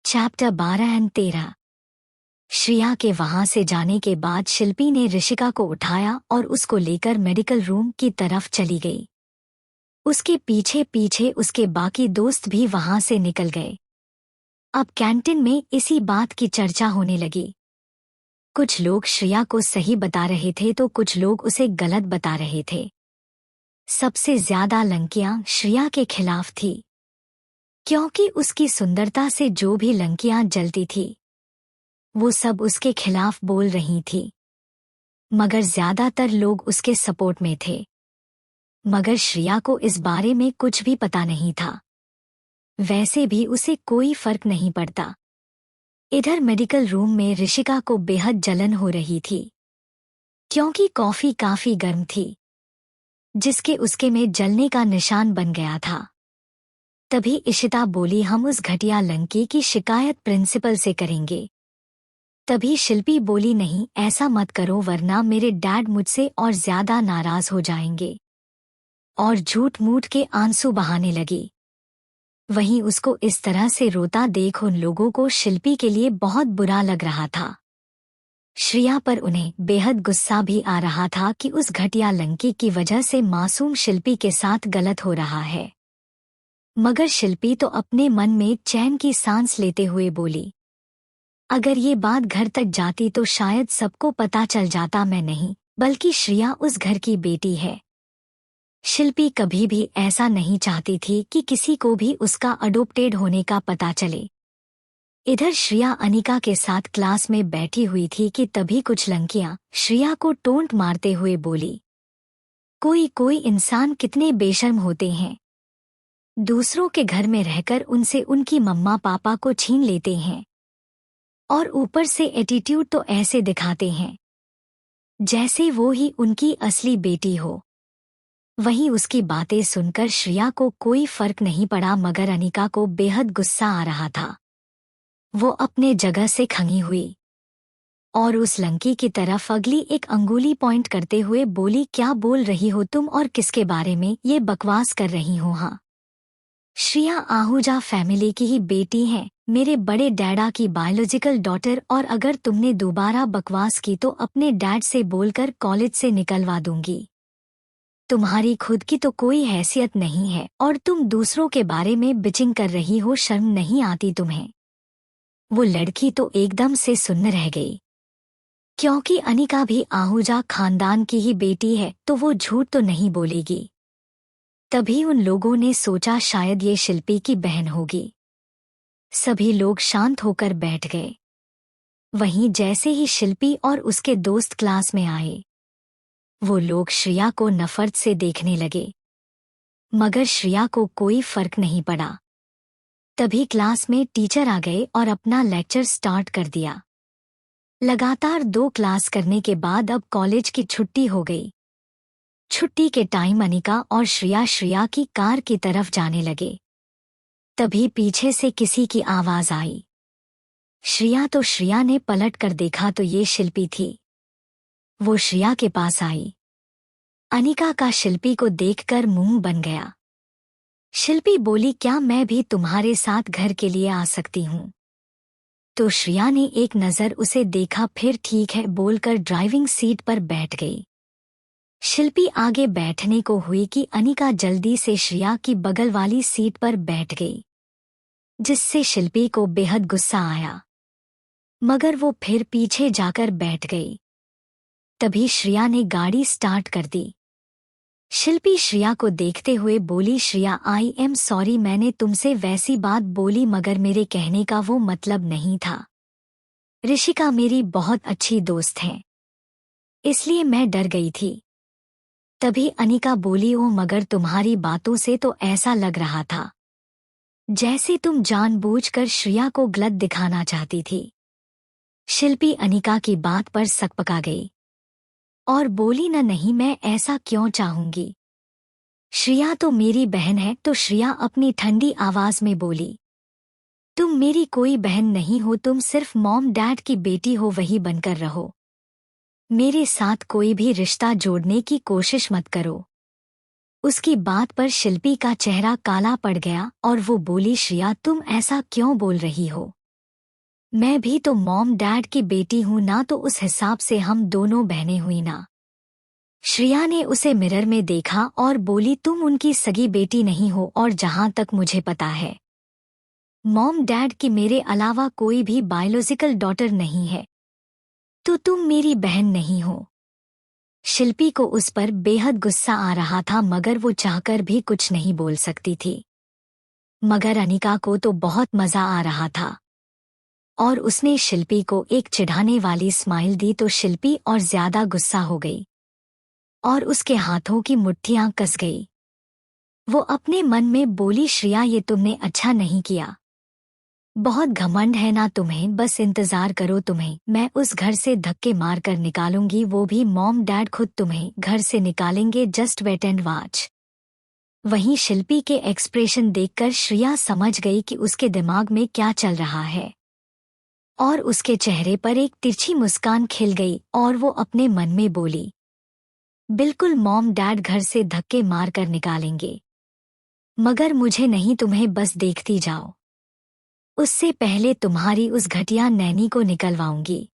Chapter 12 and 13। Shriya के वहां से जाने के बाद शिल्पी ने ऋषिका को उठाया और उसको लेकर मेडिकल रूम की तरफ चली गई। उसके पीछे पीछे उसके बाकी दोस्त भी वहां से निकल गए। अब कैंटीन में इसी बात की चर्चा होने लगी। कुछ लोग श्रिया को सही बता रहे थे तो कुछ लोग उसे गलत बता रहे थे। सबसे ज्यादा लड़कियां श्रिया के खिलाफ थी, क्योंकि उसकी सुंदरता से जो भी लड़कियां जलती थी वो सब उसके खिलाफ बोल रही थी, मगर ज्यादातर लोग उसके सपोर्ट में थे। मगर श्रिया को इस बारे में कुछ भी पता नहीं था। वैसे भी उसे कोई फर्क नहीं पड़ता। इधर मेडिकल रूम में ऋषिका को बेहद जलन हो रही थी, क्योंकि कॉफी काफी गर्म थी, जिसके उसके में जलने का निशान बन गया था। तभी इशिता बोली, हम उस घटिया लड़की की शिकायत प्रिंसिपल से करेंगे। तभी शिल्पी बोली, नहीं ऐसा मत करो वरना मेरे डैड मुझसे और ज्यादा नाराज हो जाएंगे, और झूठ मूठ के आंसू बहाने लगी। वहीं उसको इस तरह से रोता देख उन लोगों को शिल्पी के लिए बहुत बुरा लग रहा था। श्रिया पर उन्हें बेहद गुस्सा भी आ रहा था कि उस घटिया लड़की की वजह से मासूम शिल्पी के साथ गलत हो रहा है। मगर शिल्पी तो अपने मन में चैन की सांस लेते हुए बोली, अगर ये बात घर तक जाती तो शायद सबको पता चल जाता मैं नहीं बल्कि श्रिया उस घर की बेटी है। शिल्पी कभी भी ऐसा नहीं चाहती थी कि किसी को भी उसका अडॉप्टेड होने का पता चले। इधर श्रिया अनिका के साथ क्लास में बैठी हुई थी कि तभी कुछ लड़कियां श्रिया को टोंट मारते हुए बोली, कोई कोई इंसान कितने बेशर्म होते हैं, दूसरों के घर में रहकर उनसे उनकी मम्मा पापा को छीन लेते हैं, और ऊपर से एटीट्यूड तो ऐसे दिखाते हैं जैसे वो ही उनकी असली बेटी हो। वहीं उसकी बातें सुनकर श्रिया को कोई फर्क नहीं पड़ा, मगर अनिका को बेहद गुस्सा आ रहा था। वो अपने जगह से खंगी हुई और उस लड़की की तरफ अगली एक अंगुली पॉइंट करते हुए बोली, क्या बोल रही हो तुम और किसके बारे में ये बकवास कर रही हो? हाँ, श्रिया आहूजा फैमिली की ही बेटी है, मेरे बड़े डैडा की बायोलॉजिकल डॉटर, और अगर तुमने दोबारा बकवास की तो अपने डैड से बोलकर कॉलेज से निकलवा दूंगी। तुम्हारी खुद की तो कोई हैसियत नहीं है और तुम दूसरों के बारे में बिचिंग कर रही हो, शर्म नहीं आती तुम्हें? वो लड़की तो एकदम से सुन्न रह गई, क्योंकि अनिका भी आहूजा खानदान की ही बेटी है तो वो झूठ तो नहीं बोलेगी। तभी उन लोगों ने सोचा शायद ये शिल्पी की बहन होगी। सभी लोग शांत होकर बैठ गए। वहीं जैसे ही शिल्पी और उसके दोस्त क्लास में आए, वो लोग श्रिया को नफरत से देखने लगे, मगर श्रिया को कोई फर्क नहीं पड़ा। तभी क्लास में टीचर आ गए और अपना लेक्चर स्टार्ट कर दिया। लगातार 2 क्लास करने के बाद अब कॉलेज की छुट्टी हो गई। छुट्टी के टाइम अनिका और श्रिया की कार की तरफ जाने लगे। तभी पीछे से किसी की आवाज आई। श्रिया ने पलट कर देखा तो ये शिल्पी थी। वो श्रिया के पास आई। अनिका का शिल्पी को देखकर मुंह बन गया। शिल्पी बोली, क्या मैं भी तुम्हारे साथ घर के लिए आ सकती हूँ? तो श्रिया ने एक नज़र उसे देखा, फिर ठीक है बोलकर ड्राइविंग सीट पर बैठ गई। शिल्पी आगे बैठने को हुई कि अनिका जल्दी से श्रिया की बगल वाली सीट पर बैठ गई, जिससे शिल्पी को बेहद गुस्सा आया, मगर वो फिर पीछे जाकर बैठ गई। तभी श्रिया ने गाड़ी स्टार्ट कर दी। शिल्पी श्रिया को देखते हुए बोली, श्रिया आई एम सॉरी, मैंने तुमसे वैसी बात बोली मगर मेरे कहने का वो मतलब नहीं था। ऋषिका मेरी बहुत अच्छी दोस्त है, इसलिए मैं डर गई थी। तभी अनिका बोली, ओ मगर तुम्हारी बातों से तो ऐसा लग रहा था जैसे तुम जानबूझकर श्रिया को गलत दिखाना चाहती थी। शिल्पी अनिका की बात पर सकपका गई और बोली, न नहीं, मैं ऐसा क्यों चाहूंगी? श्रिया तो मेरी बहन है। तो श्रिया अपनी ठंडी आवाज में बोली, तुम मेरी कोई बहन नहीं हो, तुम सिर्फ मॉम डैड की बेटी हो, वही बनकर रहो। मेरे साथ कोई भी रिश्ता जोड़ने की कोशिश मत करो। उसकी बात पर शिल्पी का चेहरा काला पड़ गया और वो बोली, श्रिया तुम ऐसा क्यों बोल रही हो? मैं भी तो मॉम डैड की बेटी हूं ना, तो उस हिसाब से हम दोनों बहनें हुई ना। श्रिया ने उसे मिरर में देखा और बोली, तुम उनकी सगी बेटी नहीं हो, और जहां तक मुझे पता है मॉम डैड की मेरे अलावा कोई भी बायोलॉजिकल डॉटर नहीं है, तो तुम मेरी बहन नहीं हो। शिल्पी को उस पर बेहद गुस्सा आ रहा था, मगर वो चाहकर भी कुछ नहीं बोल सकती थी। मगर अनिका को तो बहुत मजा आ रहा था और उसने शिल्पी को एक चिढ़ाने वाली स्माइल दी तो शिल्पी और ज्यादा गुस्सा हो गई और उसके हाथों की मुट्ठियां कस गई। वो अपने मन में बोली, श्रिया ये तुमने अच्छा नहीं किया, बहुत घमंड है ना तुम्हें, बस इंतजार करो, तुम्हें मैं उस घर से धक्के मार कर निकालूंगी, वो भी मॉम डैड खुद तुम्हें घर से निकालेंगे, जस्ट वेट एंड वॉच। वहीं शिल्पी के एक्सप्रेशन देखकर श्रिया समझ गई कि उसके दिमाग में क्या चल रहा है और उसके चेहरे पर एक तिरछी मुस्कान खिल गई और वो अपने मन में बोली, बिल्कुल मॉम डैड घर से धक्के मार कर निकालेंगे, मगर मुझे नहीं, तुम्हें बस देखती जाओ, उससे पहले तुम्हारी उस घटिया नैनी को निकलवाऊंगी।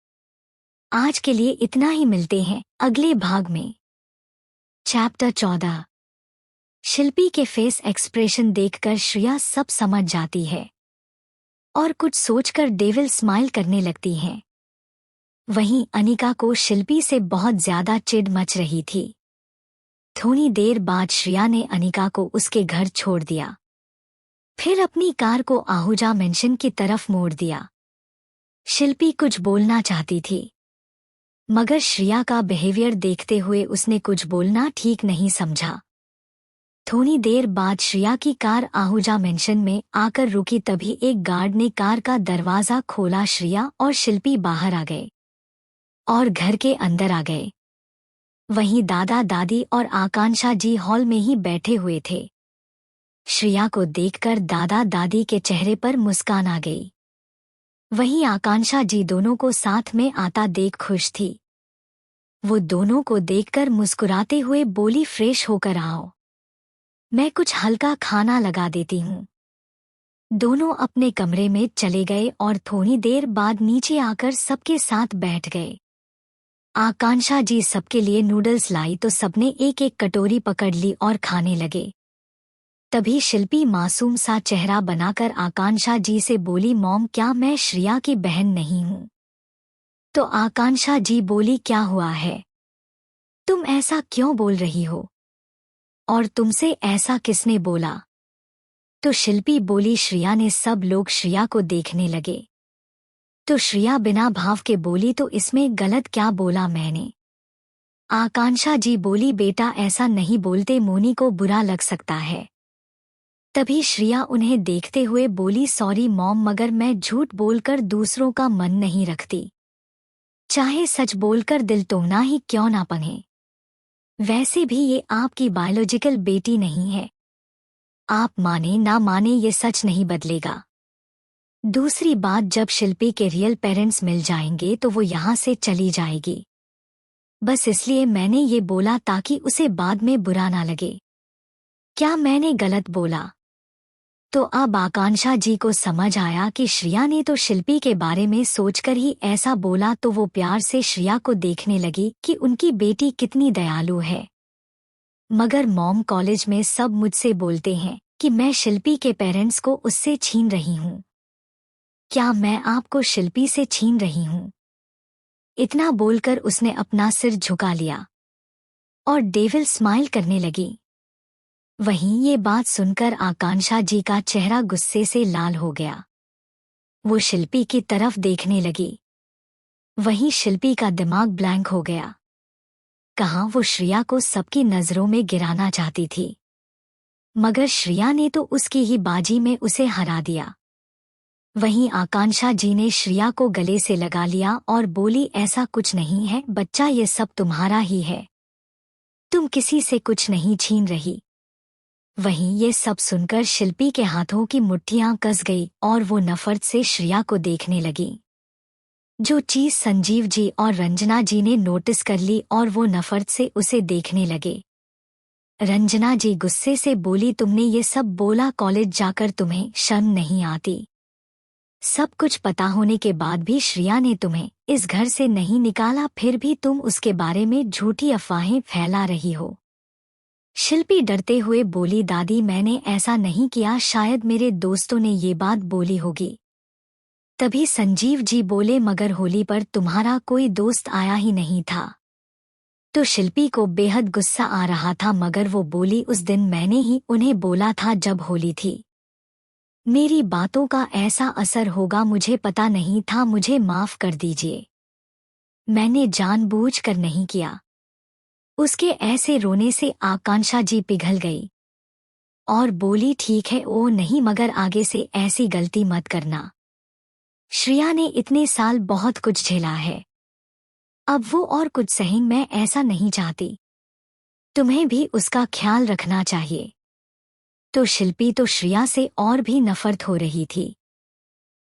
आज के लिए इतना ही, मिलते हैं अगले भाग में। चैप्टर 14। शिल्पी के फेस एक्सप्रेशन देखकर श्रिया सब समझ जाती है और कुछ सोचकर डेविल स्माइल करने लगती हैं। वहीं अनिका को शिल्पी से बहुत ज्यादा चिढ़ मच रही थी। थोड़ी देर बाद श्रिया ने अनिका को उसके घर छोड़ दिया, फिर अपनी कार को आहूजा मेंशन की तरफ मोड़ दिया। शिल्पी कुछ बोलना चाहती थी, मगर श्रिया का बिहेवियर देखते हुए उसने कुछ बोलना ठीक नहीं समझा। थोड़ी देर बाद श्रिया की कार आहूजा मेंशन में आकर रुकी, तभी एक गार्ड ने कार का दरवाजा खोला। श्रिया और शिल्पी बाहर आ गए और घर के अंदर आ गए। वहीं दादा दादी और आकांक्षा जी हॉल में ही बैठे हुए थे। श्रिया को देखकर दादा दादी के चेहरे पर मुस्कान आ गई। वहीं आकांक्षा जी दोनों को साथ में आता देख खुश थी। वो दोनों को देखकर मुस्कुराते हुए बोली, फ्रेश होकर आओ, मैं कुछ हल्का खाना लगा देती हूँ। दोनों अपने कमरे में चले गए और थोड़ी देर बाद नीचे आकर सबके साथ बैठ गए। आकांक्षा जी सबके लिए नूडल्स लाई तो सबने एक एक कटोरी पकड़ ली और खाने लगे। तभी शिल्पी मासूम सा चेहरा बनाकर आकांक्षा जी से बोली, मॉम क्या मैं श्रिया की बहन नहीं हूँ? तो आकांक्षा जी बोली, क्या हुआ है, तुम ऐसा क्यों बोल रही हो, और तुमसे ऐसा किसने बोला? तो शिल्पी बोली, श्रिया ने। सब लोग श्रिया को देखने लगे तो श्रिया बिना भाव के बोली, तो इसमें गलत क्या बोला मैंने? आकांक्षा जी बोली, बेटा ऐसा नहीं बोलते, मोनी को बुरा लग सकता है। तभी श्रिया उन्हें देखते हुए बोली, सॉरी मॉम, मगर मैं झूठ बोलकर दूसरों का मन नहीं रखती, चाहे सच बोलकर दिल तोड़ना ही क्यों ना पड़े। वैसे भी ये आपकी बायोलॉजिकल बेटी नहीं है, आप माने ना माने ये सच नहीं बदलेगा। दूसरी बात, जब शिल्पी के रियल पेरेंट्स मिल जाएंगे तो वो यहाँ से चली जाएगी, बस इसलिए मैंने ये बोला ताकि उसे बाद में बुरा ना लगे। क्या मैंने गलत बोला? तो अब आकांक्षा जी को समझ आया कि श्रिया ने तो शिल्पी के बारे में सोचकर ही ऐसा बोला, तो वो प्यार से श्रिया को देखने लगी कि उनकी बेटी कितनी दयालु है। मगर मॉम, कॉलेज में सब मुझसे बोलते हैं कि मैं शिल्पी के पेरेंट्स को उससे छीन रही हूँ। क्या मैं आपको शिल्पी से छीन रही हूँ? इतना बोलकर उसने अपना सिर झुका लिया और डेविल स्माइल करने लगी। वहीं ये बात सुनकर आकांक्षा जी का चेहरा गुस्से से लाल हो गया। वो शिल्पी की तरफ देखने लगी। वहीं शिल्पी का दिमाग ब्लैंक हो गया। कहाँ वो श्रिया को सबकी नजरों में गिराना चाहती थी, मगर श्रिया ने तो उसकी ही बाजी में उसे हरा दिया। वहीं आकांक्षा जी ने श्रिया को गले से लगा लिया और बोली, ऐसा कुछ नहीं है बच्चा, ये सब तुम्हारा ही है, तुम किसी से कुछ नहीं छीन रही। वहीं ये सब सुनकर शिल्पी के हाथों की मुट्ठियां कस गई और वो नफरत से श्रिया को देखने लगी। जो चीज संजीव जी और रंजना जी ने नोटिस कर ली और वो नफरत से उसे देखने लगे। रंजना जी गुस्से से बोली, तुमने ये सब बोला कॉलेज जाकर, तुम्हें शर्म नहीं आती? सब कुछ पता होने के बाद भी श्रिया ने तुम्हें इस घर से नहीं निकाला, फिर भी तुम उसके बारे में झूठी अफवाहें फैला रही हो। शिल्पी डरते हुए बोली, दादी मैंने ऐसा नहीं किया, शायद मेरे दोस्तों ने ये बात बोली होगी। तभी संजीव जी बोले, मगर होली पर तुम्हारा कोई दोस्त आया ही नहीं था। तो शिल्पी को बेहद गुस्सा आ रहा था, मगर वो बोली, उस दिन मैंने ही उन्हें बोला था जब होली थी। मेरी बातों का ऐसा असर होगा मुझे पता नहीं था, मुझे माफ कर दीजिए, मैंने जानबूझकर नहीं किया। उसके ऐसे रोने से आकांक्षा जी पिघल गई और बोली, ठीक है ओ नहीं, मगर आगे से ऐसी गलती मत करना। श्रिया ने इतने साल बहुत कुछ झेला है, अब वो और कुछ सही, मैं ऐसा नहीं चाहती, तुम्हें भी उसका ख्याल रखना चाहिए। तो शिल्पी तो श्रिया से और भी नफरत हो रही थी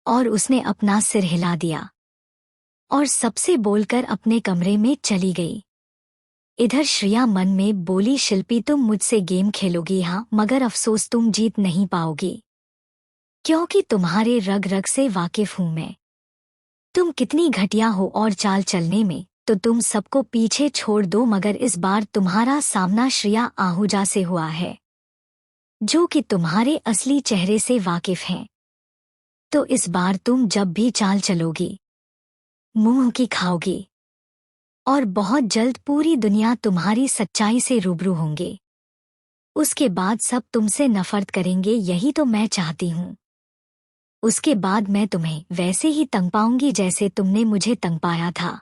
और उसने अपना सिर हिला दिया और सबसे बोलकर अपने कमरे में चली गई। इधर श्रिया मन में बोली, शिल्पी तुम मुझसे गेम खेलोगी हाँ, मगर अफसोस तुम जीत नहीं पाओगी, क्योंकि तुम्हारे रग रग से वाकिफ हूं मैं। तुम कितनी घटिया हो और चाल चलने में तो तुम सबको पीछे छोड़ दो, मगर इस बार तुम्हारा सामना श्रिया आहूजा से हुआ है, जो कि तुम्हारे असली चेहरे से वाकिफ हैं। तो इस बार तुम जब भी चाल चलोगी मुंह की खाओगी और बहुत जल्द पूरी दुनिया तुम्हारी सच्चाई से रूबरू होंगे। उसके बाद सब तुमसे नफरत करेंगे, यही तो मैं चाहती हूँ। उसके बाद मैं तुम्हें वैसे ही तंग पाऊंगी जैसे तुमने मुझे तंग पाया था,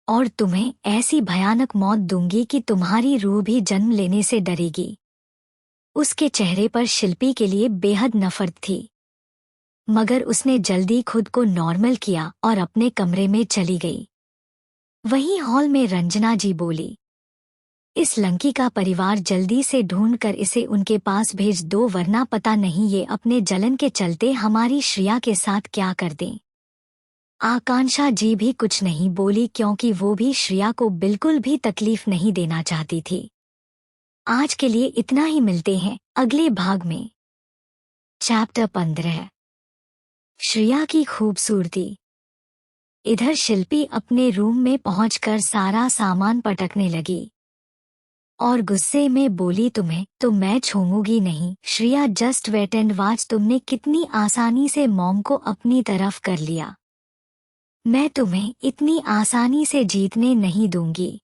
और तुम्हें ऐसी भयानक मौत दूंगी कि तुम्हारी रूह भी जन्म लेने से डरेगी। उसके चेहरे पर शिल्पी के लिए बेहद नफरत थी, मगर उसने जल्दी खुद को नॉर्मल किया और अपने कमरे में चली गई। वहीं हॉल में रंजना जी बोली, इस लंकी का परिवार जल्दी से ढूंढकर इसे उनके पास भेज दो, वरना पता नहीं ये अपने जलन के चलते हमारी श्रिया के साथ क्या कर दें। आकांक्षा जी भी कुछ नहीं बोली, क्योंकि वो भी श्रिया को बिल्कुल भी तकलीफ नहीं देना चाहती थी। आज के लिए इतना ही, मिलते हैं अगले भाग में। चैप्टर 15, श्रिया की खूबसूरती। इधर शिल्पी अपने रूम में पहुंचकर सारा सामान पटकने लगी और गुस्से में बोली, तुम्हें तो मैं छोड़ूंगी नहीं। Shriya just wait and watch, तुमने कितनी आसानी से मॉम को अपनी तरफ कर लिया, मैं तुम्हें इतनी आसानी से जीतने नहीं दूंगी।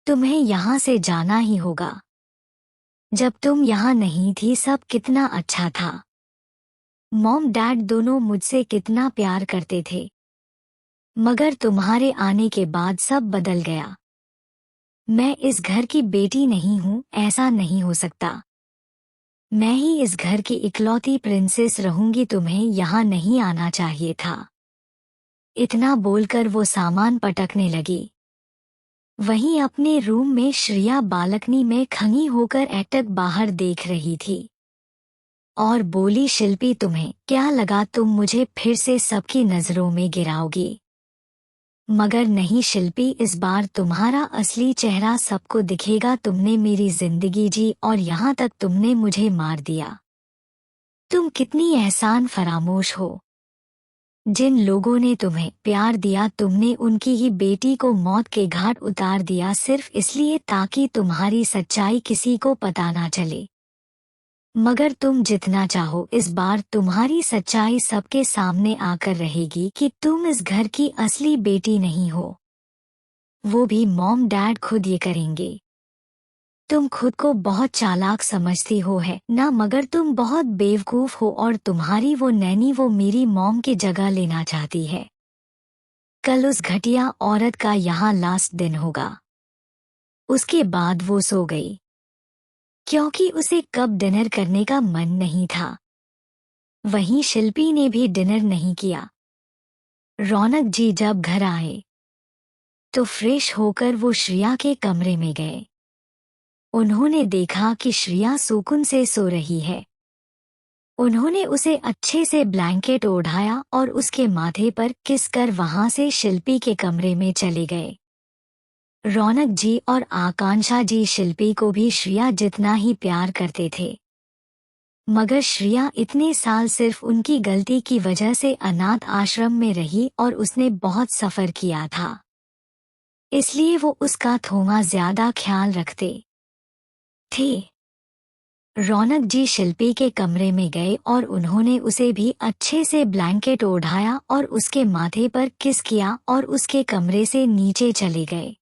तुम्हें यहाँ से जाना ही होगा। जब तुम यहाँ नहीं थी सब कितना अच्छा था, मॉम डैड दोनों मुझसे कितना प्यार करते थे, मगर तुम्हारे आने के बाद सब बदल गया। मैं इस घर की बेटी नहीं हूँ, ऐसा नहीं हो सकता। मैं ही इस घर की इकलौती प्रिंसेस रहूंगी, तुम्हें यहाँ नहीं आना चाहिए था। इतना बोलकर वो सामान पटकने लगी। वहीं अपने रूम में श्रिया बालकनी में खंगी होकर एकटक बाहर देख रही थी और बोली, शिल्पी तुम्हें क्या लगा तुम मुझे फिर से सबकी नजरों में गिराओगी? मगर नहीं शिल्पी, इस बार तुम्हारा असली चेहरा सबको दिखेगा। तुमने मेरी जिंदगी जी और यहाँ तक तुमने मुझे मार दिया। तुम कितनी एहसान फरामोश हो। जिन लोगों ने तुम्हें प्यार दिया तुमने उनकी ही बेटी को मौत के घाट उतार दिया, सिर्फ इसलिए ताकि तुम्हारी सच्चाई किसी को पता ना चले। मगर तुम जितना चाहो इस बार तुम्हारी सच्चाई सबके सामने आकर रहेगी कि तुम इस घर की असली बेटी नहीं हो। वो भी मॉम डैड खुद ये करेंगे। तुम खुद को बहुत चालाक समझती हो है ना, मगर तुम बहुत बेवकूफ हो और तुम्हारी वो नैनी वो मेरी मॉम की जगह लेना चाहती है। कल उस घटिया औरत का यहाँ लास्ट दिन होगा। उसके बाद वो सो गई, क्योंकि उसे कब डिनर करने का मन नहीं था। वहीं शिल्पी ने भी डिनर नहीं किया। रौनक जी जब घर आए तो फ्रेश होकर वो श्रिया के कमरे में गए। उन्होंने देखा कि श्रिया सुकून से सो रही है। उन्होंने उसे अच्छे से ब्लैंकेट ओढ़ाया और उसके माथे पर किस कर वहां से शिल्पी के कमरे में चले गए। रौनक जी और आकांक्षा जी शिल्पी को भी श्रिया जितना ही प्यार करते थे। मगर श्रिया इतने साल सिर्फ उनकी गलती की वजह से अनाथ आश्रम में रही और उसने बहुत सफ़र किया था, इसलिए वो उसका थोड़ा ज्यादा ख्याल रखते थे। रौनक जी शिल्पी के कमरे में गए और उन्होंने उसे भी अच्छे से ब्लैंकेट ओढ़ाया और उसके माथे पर किस किया और उसके कमरे से नीचे चले गए।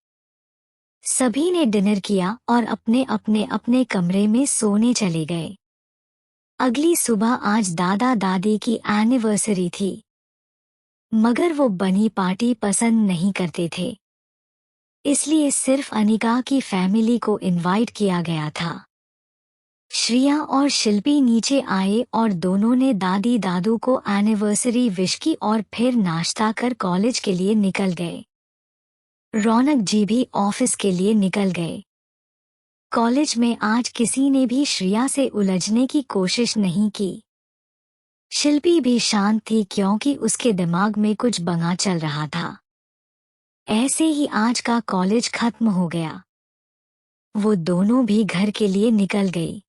सभी ने डिनर किया और अपने अपने अपने कमरे में सोने चले गए। अगली सुबह आज दादा दादी की एनिवर्सरी थी, मगर वो बनी पार्टी पसंद नहीं करते थे, इसलिए सिर्फ अनिका की फैमिली को इनवाइट किया गया था। श्रिया और शिल्पी नीचे आए और दोनों ने दादी दादू को एनिवर्सरी विश की और फिर नाश्ता कर कॉलेज के लिए निकल गए। रौनक जी भी ऑफिस के लिए निकल गए। कॉलेज में आज किसी ने भी श्रिया से उलझने की कोशिश नहीं की। शिल्पी भी शांत थी क्योंकि उसके दिमाग में कुछ बंगा चल रहा था। ऐसे ही आज का कॉलेज खत्म हो गया। वो दोनों भी घर के लिए निकल गई।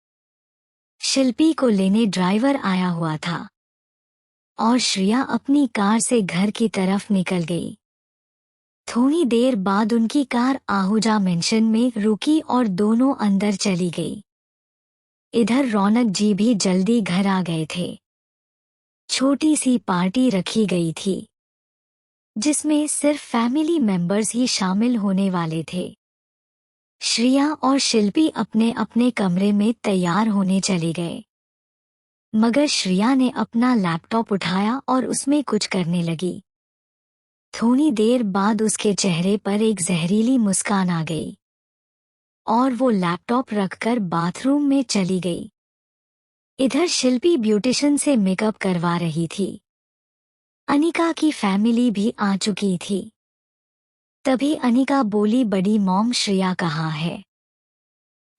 शिल्पी को लेने ड्राइवर आया हुआ था और श्रिया अपनी कार से घर की तरफ निकल गई। थोड़ी देर बाद उनकी कार आहूजा मेंशन में रुकी और दोनों अंदर चली गई। इधर रौनक जी भी जल्दी घर आ गए थे। छोटी सी पार्टी रखी गई थी जिसमें सिर्फ फैमिली मेंबर्स ही शामिल होने वाले थे। श्रिया और शिल्पी अपने अपने कमरे में तैयार होने चले गए, मगर श्रिया ने अपना लैपटॉप उठाया और उसमें कुछ करने लगी। थोड़ी देर बाद उसके चेहरे पर एक जहरीली मुस्कान आ गई और वो लैपटॉप रखकर बाथरूम में चली गई। इधर शिल्पी ब्यूटिशियन से मेकअप करवा रही थी। अनिका की फैमिली भी आ चुकी थी। तभी अनिका बोली, बड़ी मॉम श्रिया कहाँ है?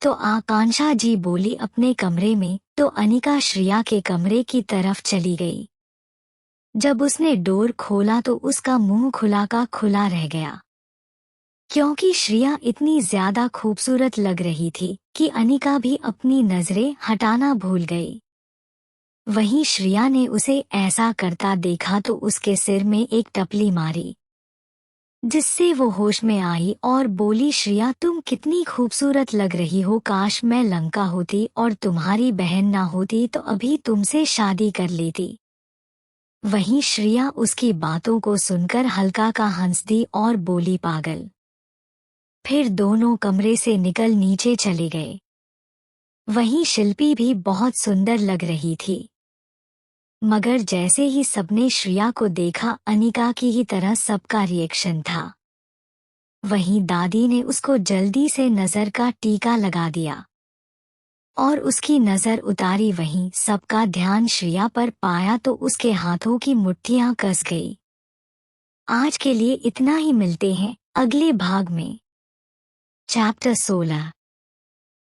तो आकांक्षा जी बोली, अपने कमरे में। तो अनिका श्रिया के कमरे की तरफ चली गई। जब उसने डोर खोला तो उसका मुंह खुला का खुला रह गया, क्योंकि श्रिया इतनी ज्यादा खूबसूरत लग रही थी कि अनिका भी अपनी नजरें हटाना भूल गई। वहीं श्रिया ने उसे ऐसा करता देखा तो उसके सिर में एक टपली मारी, जिससे वो होश में आई और बोली, श्रिया तुम कितनी खूबसूरत लग रही हो। काश मैं लंका होती और तुम्हारी बहन ना होती तो अभी तुमसे शादी कर लेती। वहीं श्रिया उसकी बातों को सुनकर हल्का का हंस दी और बोली, पागल। फिर दोनों कमरे से निकल नीचे चले गए। वहीं शिल्पी भी बहुत सुंदर लग रही थी, मगर जैसे ही सबने श्रिया को देखा अनिका की ही तरह सबका रिएक्शन था। वहीं दादी ने उसको जल्दी से नजर का टीका लगा दिया और उसकी नजर उतारी। वहीं सबका ध्यान श्रिया पर पाया तो उसके हाथों की मुट्ठियां कस गई। आज के लिए इतना ही, मिलते हैं अगले भाग में। चैप्टर 16।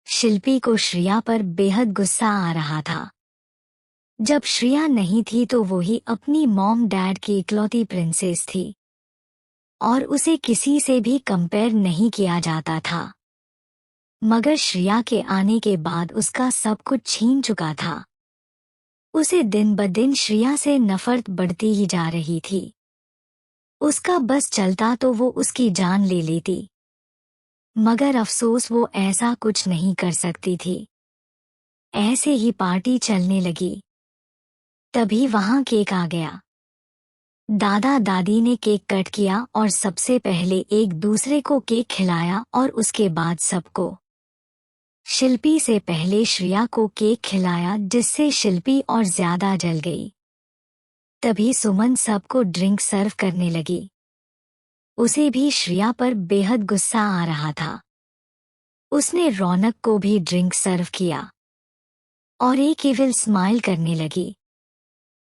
शिल्पी को श्रिया पर बेहद गुस्सा आ रहा था। जब श्रिया नहीं थी तो वो ही अपनी मॉम डैड की इकलौती प्रिंसेस थी और उसे किसी से भी कंपेयर नहीं किया जाता था। मगर श्रिया के आने के बाद उसका सब कुछ छीन चुका था। उसे दिन ब दिन श्रिया से नफरत बढ़ती ही जा रही थी। उसका बस चलता तो वो उसकी जान ले लेती, मगर अफसोस वो ऐसा कुछ नहीं कर सकती थी। ऐसे ही पार्टी चलने लगी। तभी वहां केक आ गया। दादा दादी ने केक कट किया और सबसे पहले एक दूसरे को केक खिलाया और उसके बाद सबको। शिल्पी से पहले श्रिया को केक खिलाया, जिससे शिल्पी और ज्यादा जल गई। तभी सुमन सबको ड्रिंक सर्व करने लगी। उसे भी श्रिया पर बेहद गुस्सा आ रहा था। उसने रौनक को भी ड्रिंक सर्व किया और एक इविल स्माइल करने लगी।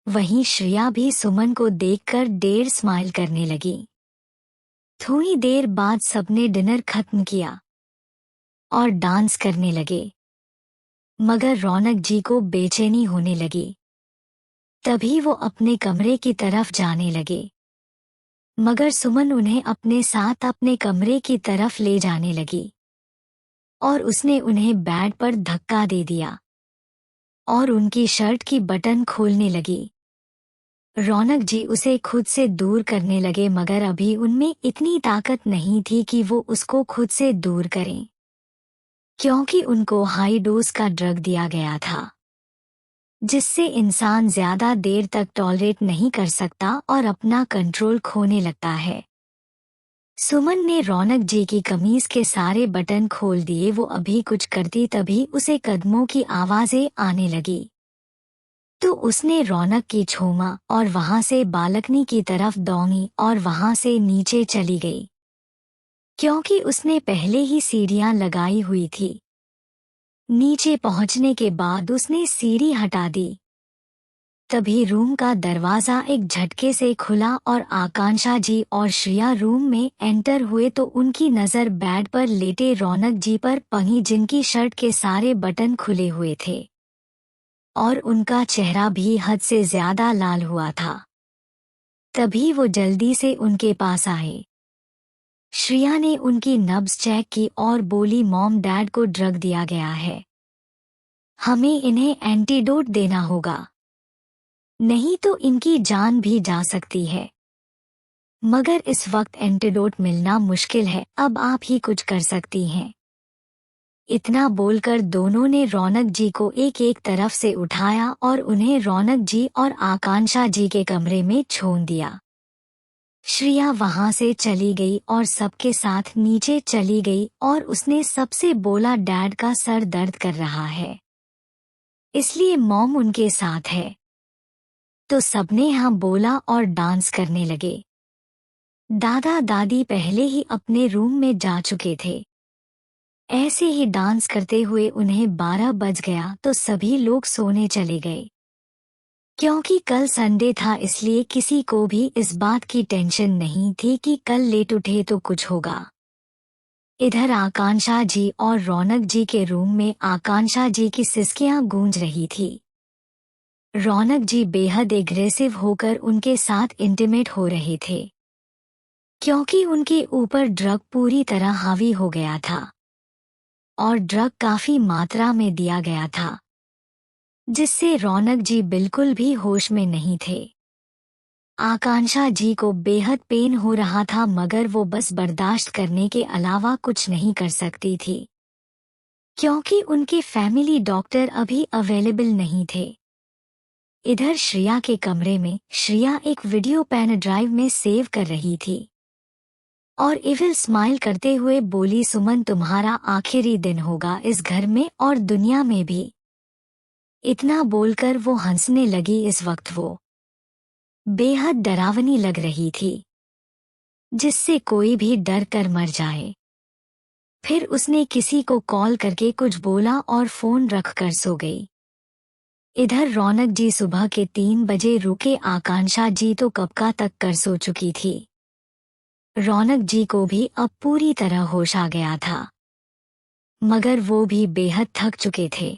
वहीं श्रिया भी सुमन को देखकर डेढ़ स्माइल करने लगी। थोड़ी देर बाद सबने डिनर खत्म किया और डांस करने लगे, मगर रौनक जी को बेचैनी होने लगी। तभी वो अपने कमरे की तरफ जाने लगे, मगर सुमन उन्हें अपने साथ अपने कमरे की तरफ ले जाने लगी और उसने उन्हें बेड पर धक्का दे दिया और उनकी शर्ट की बटन खोलने लगी। रौनक जी उसे खुद से दूर करने लगे, मगर अभी उनमें इतनी ताकत नहीं थी कि वो उसको खुद से दूर करें, क्योंकि उनको हाई डोज का ड्रग दिया गया था, जिससे इंसान ज्यादा देर तक टॉलरेट नहीं कर सकता और अपना कंट्रोल खोने लगता है। सुमन ने रौनक जी की कमीज के सारे बटन खोल दिए। वो अभी कुछ करती तभी उसे कदमों की आवाजें आने लगी, तो उसने रौनक की छूमा और वहां से बालकनी की तरफ दौड़ी और वहां से नीचे चली गई, क्योंकि उसने पहले ही सीढ़ियां लगाई हुई थी। नीचे पहुंचने के बाद उसने सीढ़ी हटा दी। तभी रूम का दरवाजा एक झटके से खुला और आकांक्षा जी और श्रिया रूम में एंटर हुए तो उनकी नज़र बेड पर लेटे रौनक जी पर पड़ी, जिनकी शर्ट के सारे बटन खुले हुए थे और उनका चेहरा भी हद से ज्यादा लाल हुआ था। तभी वो जल्दी से उनके पास आए। श्रिया ने उनकी नब्ज चेक की और बोली, मॉम डैड को ड्रग दिया गया है, हमें इन्हें एंटीडोट देना होगा, नहीं तो इनकी जान भी जा सकती है। मगर इस वक्त एंटीडोट मिलना मुश्किल है, अब आप ही कुछ कर सकती हैं। इतना बोलकर दोनों ने रौनक जी को एक एक तरफ से उठाया और उन्हें रौनक जी और आकांक्षा जी के कमरे में छोड़ दिया। श्रिया वहां से चली गई और सबके साथ नीचे चली गई और उसने सबसे बोला, डैड का सर दर्द कर रहा है, इसलिए मॉम उनके साथ है। तो सबने हाँ बोला और डांस करने लगे। दादा दादी पहले ही अपने रूम में जा चुके थे। ऐसे ही डांस करते हुए उन्हें 12 बज गया तो सभी लोग सोने चले गए। क्योंकि कल संडे था, इसलिए किसी को भी इस बात की टेंशन नहीं थी कि कल लेट उठे तो कुछ होगा। इधर आकांक्षा जी और रौनक जी के रूम में आकांक्षा जी की सिसकियां गूंज रही थी। रौनक जी बेहद एग्रेसिव होकर उनके साथ इंटीमेट हो रहे थे, क्योंकि उनके ऊपर ड्रग पूरी तरह हावी हो गया था और ड्रग काफी मात्रा में दिया गया था, जिससे रौनक जी बिल्कुल भी होश में नहीं थे। आकांक्षा जी को बेहद पेन हो रहा था, मगर वो बस बर्दाश्त करने के अलावा कुछ नहीं कर सकती थी, क्योंकि उनके फैमिली डॉक्टर अभी अवेलेबल नहीं थे। इधर श्रिया के कमरे में श्रिया एक वीडियो पेन ड्राइव में सेव कर रही थी और इविल स्माइल करते हुए बोली, सुमन तुम्हारा आखिरी दिन होगा इस घर में और दुनिया में भी। इतना बोलकर वो हंसने लगी। इस वक्त वो बेहद डरावनी लग रही थी, जिससे कोई भी डर कर मर जाए। फिर उसने किसी को कॉल करके कुछ बोला और फोन रख कर सो गई। इधर रौनक जी सुबह के 3 बजे रुके, आकांक्षा जी तो कब का तक कर सो चुकी थी। रौनक जी को भी अब पूरी तरह होश आ गया था, मगर वो भी बेहद थक चुके थे।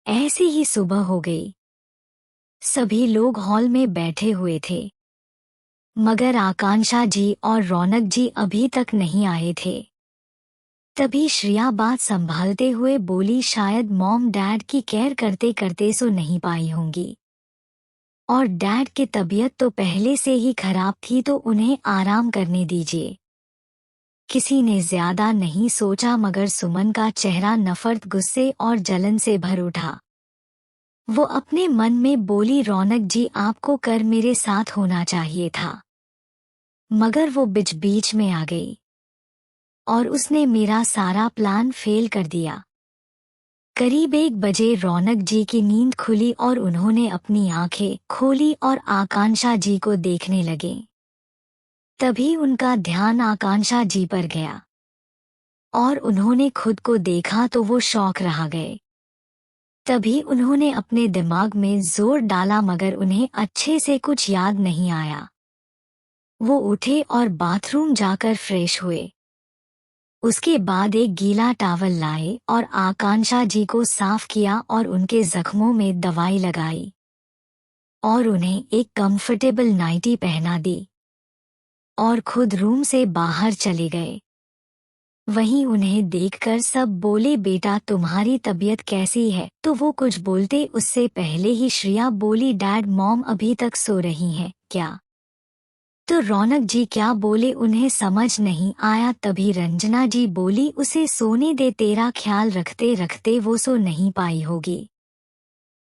ऐसे ही सुबह हो गई। सभी लोग हॉल में बैठे हुए थे, मगर आकांक्षा जी और रौनक जी अभी तक नहीं आए थे। तभी श्रिया बात संभालते हुए बोली, शायद मॉम डैड की केयर करते करते सो नहीं पाई होंगी, और डैड की तबीयत तो पहले से ही खराब थी, तो उन्हें आराम करने दीजिए। किसी ने ज्यादा नहीं सोचा, मगर सुमन का चेहरा नफरत, गुस्से और जलन से भर उठा। वो अपने मन में बोली, रौनक जी आपको कर मेरे साथ होना चाहिए था, मगर वो बीच बीच में आ गई और उसने मेरा सारा प्लान फेल कर दिया। करीब 1 बजे रौनक जी की नींद खुली और उन्होंने अपनी आंखें खोली और आकांक्षा जी को देखने लगे। तभी उनका ध्यान आकांक्षा जी पर गया और उन्होंने खुद को देखा तो वो शॉक रह गए। तभी उन्होंने अपने दिमाग में जोर डाला, मगर उन्हें अच्छे से कुछ याद नहीं आया। वो उठे और बाथरूम जाकर फ्रेश हुए। उसके बाद एक गीला टॉवल लाए और आकांक्षा जी को साफ किया और उनके जख्मों में दवाई लगाई और उन्हें एक कंफर्टेबल नाइटी पहना दी और खुद रूम से बाहर चले गए। वहीं उन्हें देखकर सब बोले, बेटा तुम्हारी तबीयत कैसी है? तो वो कुछ बोलते उससे पहले ही श्रिया बोली, डैड मॉम अभी तक सो रही हैं क्या? तो रौनक जी क्या बोले उन्हें समझ नहीं आया। तभी रंजना जी बोली, उसे सोने दे, तेरा ख्याल रखते रखते वो सो नहीं पाई होगी।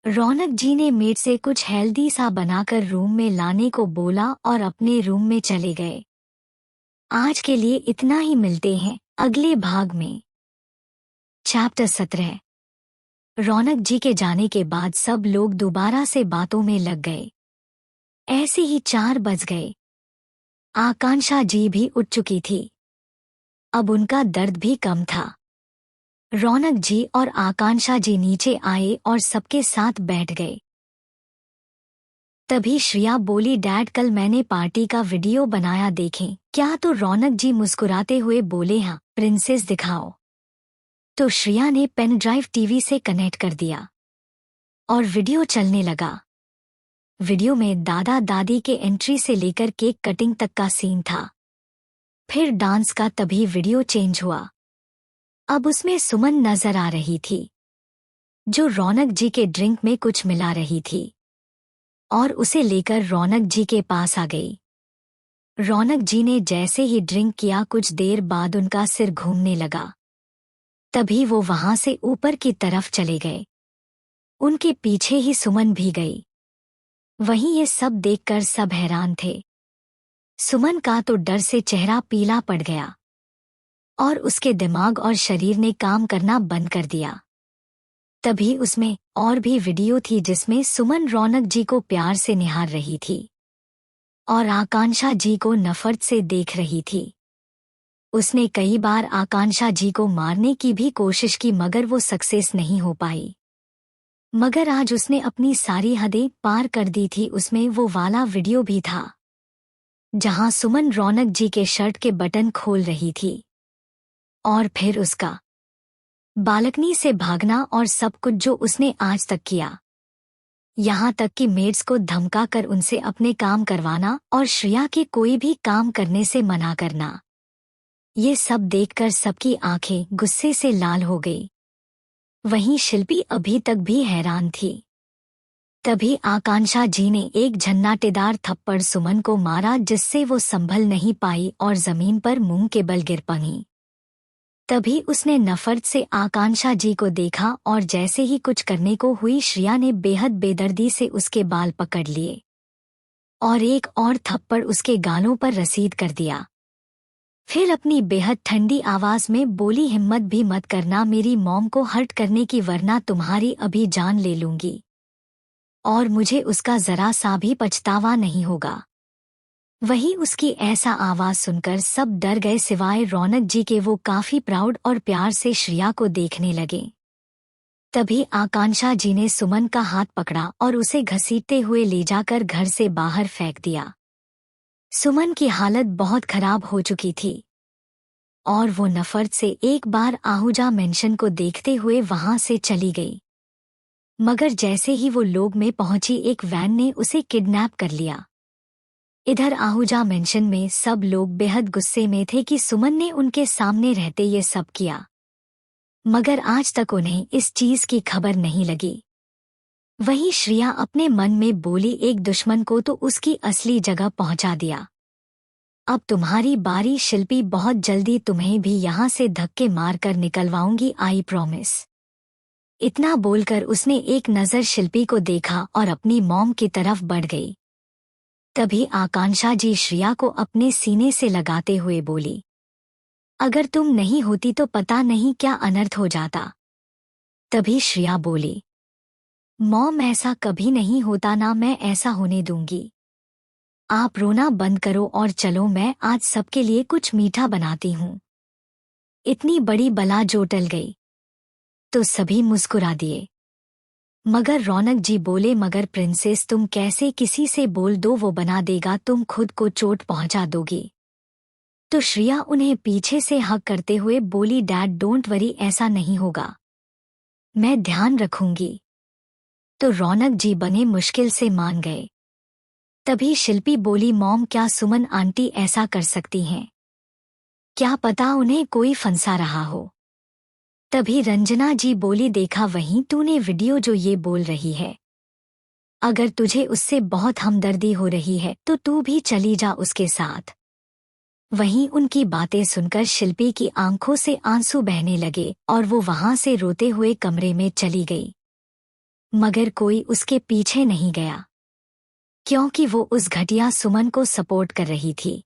रौनक जी ने मेड से कुछ हेल्दी सा बनाकर रूम में लाने को बोला और अपने रूम में चले गए। आज के लिए इतना ही, मिलते हैं अगले भाग में। चैप्टर 17। रौनक जी के जाने के बाद सब लोग दोबारा से बातों में लग गए। ऐसे ही 4 बज गए। आकांक्षा जी भी उठ चुकी थी। अब उनका दर्द भी कम था। रौनक जी और आकांक्षा जी नीचे आए और सबके साथ बैठ गए। तभी श्रिया बोली, डैड कल मैंने पार्टी का वीडियो बनाया, देखें क्या? तो रौनक जी मुस्कुराते हुए बोले, हाँ प्रिंसेस दिखाओ। तो श्रिया ने पेन ड्राइव टीवी से कनेक्ट कर दिया और वीडियो चलने लगा। वीडियो में दादा दादी के एंट्री से लेकर केक कटिंग तक का सीन था। फिर डांस का। तभी वीडियो चेंज हुआ। अब उसमें सुमन नजर आ रही थी, जो रौनक जी के ड्रिंक में कुछ मिला रही थी और उसे लेकर रौनक जी के पास आ गई। रौनक जी ने जैसे ही ड्रिंक किया, कुछ देर बाद उनका सिर घूमने लगा। तभी वो वहां से ऊपर की तरफ चले गए। उनके पीछे ही सुमन भी गई। वहीं ये सब देखकर सब हैरान थे। सुमन का तो डर से चेहरा पीला पड़ गया और उसके दिमाग और शरीर ने काम करना बंद कर दिया। तभी उसमें और भी वीडियो थी जिसमें सुमन रौनक जी को प्यार से निहार रही थी और आकांक्षा जी को नफरत से देख रही थी। उसने कई बार आकांक्षा जी को मारने की भी कोशिश की, मगर वो सक्सेस नहीं हो पाई। मगर आज उसने अपनी सारी हदें पार कर दी थी। उसमें वो वाला वीडियो भी था जहां सुमन रौनक जी के शर्ट के बटन खोल रही थी और फिर उसका बालकनी से भागना और सब कुछ जो उसने आज तक किया। यहाँ तक कि मेड्स को धमकाकर उनसे अपने काम करवाना और श्रिया के कोई भी काम करने से मना करना। ये सब देखकर सबकी आंखें गुस्से से लाल हो गई। वहीं शिल्पी अभी तक भी हैरान थी। तभी आकांक्षा जी ने एक झन्नाटेदार थप्पड़ सुमन को मारा, जिससे वो संभल नहीं पाई और जमीन पर मुंह के बल गिर पड़ी। तभी उसने नफरत से आकांक्षा जी को देखा और जैसे ही कुछ करने को हुई, श्रिया ने बेहद बेदर्दी से उसके बाल पकड़ लिए और एक और थप्पड़ उसके गालों पर रसीद कर दिया। फिर अपनी बेहद ठंडी आवाज में बोली, हिम्मत भी मत करना मेरी मॉम को हर्ट करने की, वरना तुम्हारी अभी जान ले लूंगी और मुझे उसका जरा सा भी पछतावा नहीं होगा। वहीं उसकी ऐसा आवाज सुनकर सब डर गए सिवाय रौनक जी के। वो काफी प्राउड और प्यार से श्रिया को देखने लगे। तभी आकांक्षा जी ने सुमन का हाथ पकड़ा और उसे घसीटते हुए ले जाकर घर से बाहर फेंक दिया। सुमन की हालत बहुत खराब हो चुकी थी और वो नफरत से एक बार आहूजा मेंशन को देखते हुए वहां से चली गई। मगर जैसे ही वो लोग में पहुंची, एक वैन ने उसे किडनैप कर लिया। इधर आहूजा मेंशन में सब लोग बेहद गुस्से में थे कि सुमन ने उनके सामने रहते ये सब किया, मगर आज तक उन्हें इस चीज की खबर नहीं लगी। वहीं श्रिया अपने मन में बोली, एक दुश्मन को तो उसकी असली जगह पहुंचा दिया। अब तुम्हारी बारी शिल्पी, बहुत जल्दी तुम्हें भी यहाँ से धक्के मारकर निकलवाऊंगी, आई प्रॉमिस। इतना बोलकर उसने एक नज़र शिल्पी को देखा और अपनी मॉम की तरफ बढ़ गई। तभी आकांक्षा जी श्रिया को अपने सीने से लगाते हुए बोली, अगर तुम नहीं होती तो पता नहीं क्या अनर्थ हो जाता। तभी श्रिया बोली, मॉम ऐसा कभी नहीं होता ना, मैं ऐसा होने दूंगी। आप रोना बंद करो और चलो, मैं आज सबके लिए कुछ मीठा बनाती हूँ। इतनी बड़ी बला जो टल गई। तो सभी मुस्कुरा दिए। मगर रौनक जी बोले, मगर प्रिंसेस तुम कैसे? किसी से बोल दो, वो बना देगा, तुम खुद को चोट पहुंचा दोगी। तो श्रिया उन्हें पीछे से हक करते हुए बोली, डैड डोंट वरी, ऐसा नहीं होगा, मैं ध्यान रखूंगी। तो रौनक जी बने मुश्किल से मान गए। तभी शिल्पी बोली, मॉम क्या सुमन आंटी ऐसा कर सकती हैं? क्या पता उन्हें कोई फंसा रहा हो। तभी रंजना जी बोली, देखा वहीं तूने वीडियो जो ये बोल रही है। अगर तुझे उससे बहुत हमदर्दी हो रही है तो तू भी चली जा उसके साथ। वहीं उनकी बातें सुनकर शिल्पी की आंखों से आंसू बहने लगे और वो वहां से रोते हुए कमरे में चली गई। मगर कोई उसके पीछे नहीं गया, क्योंकि वो उस घटिया सुमन को सपोर्ट कर रही थी।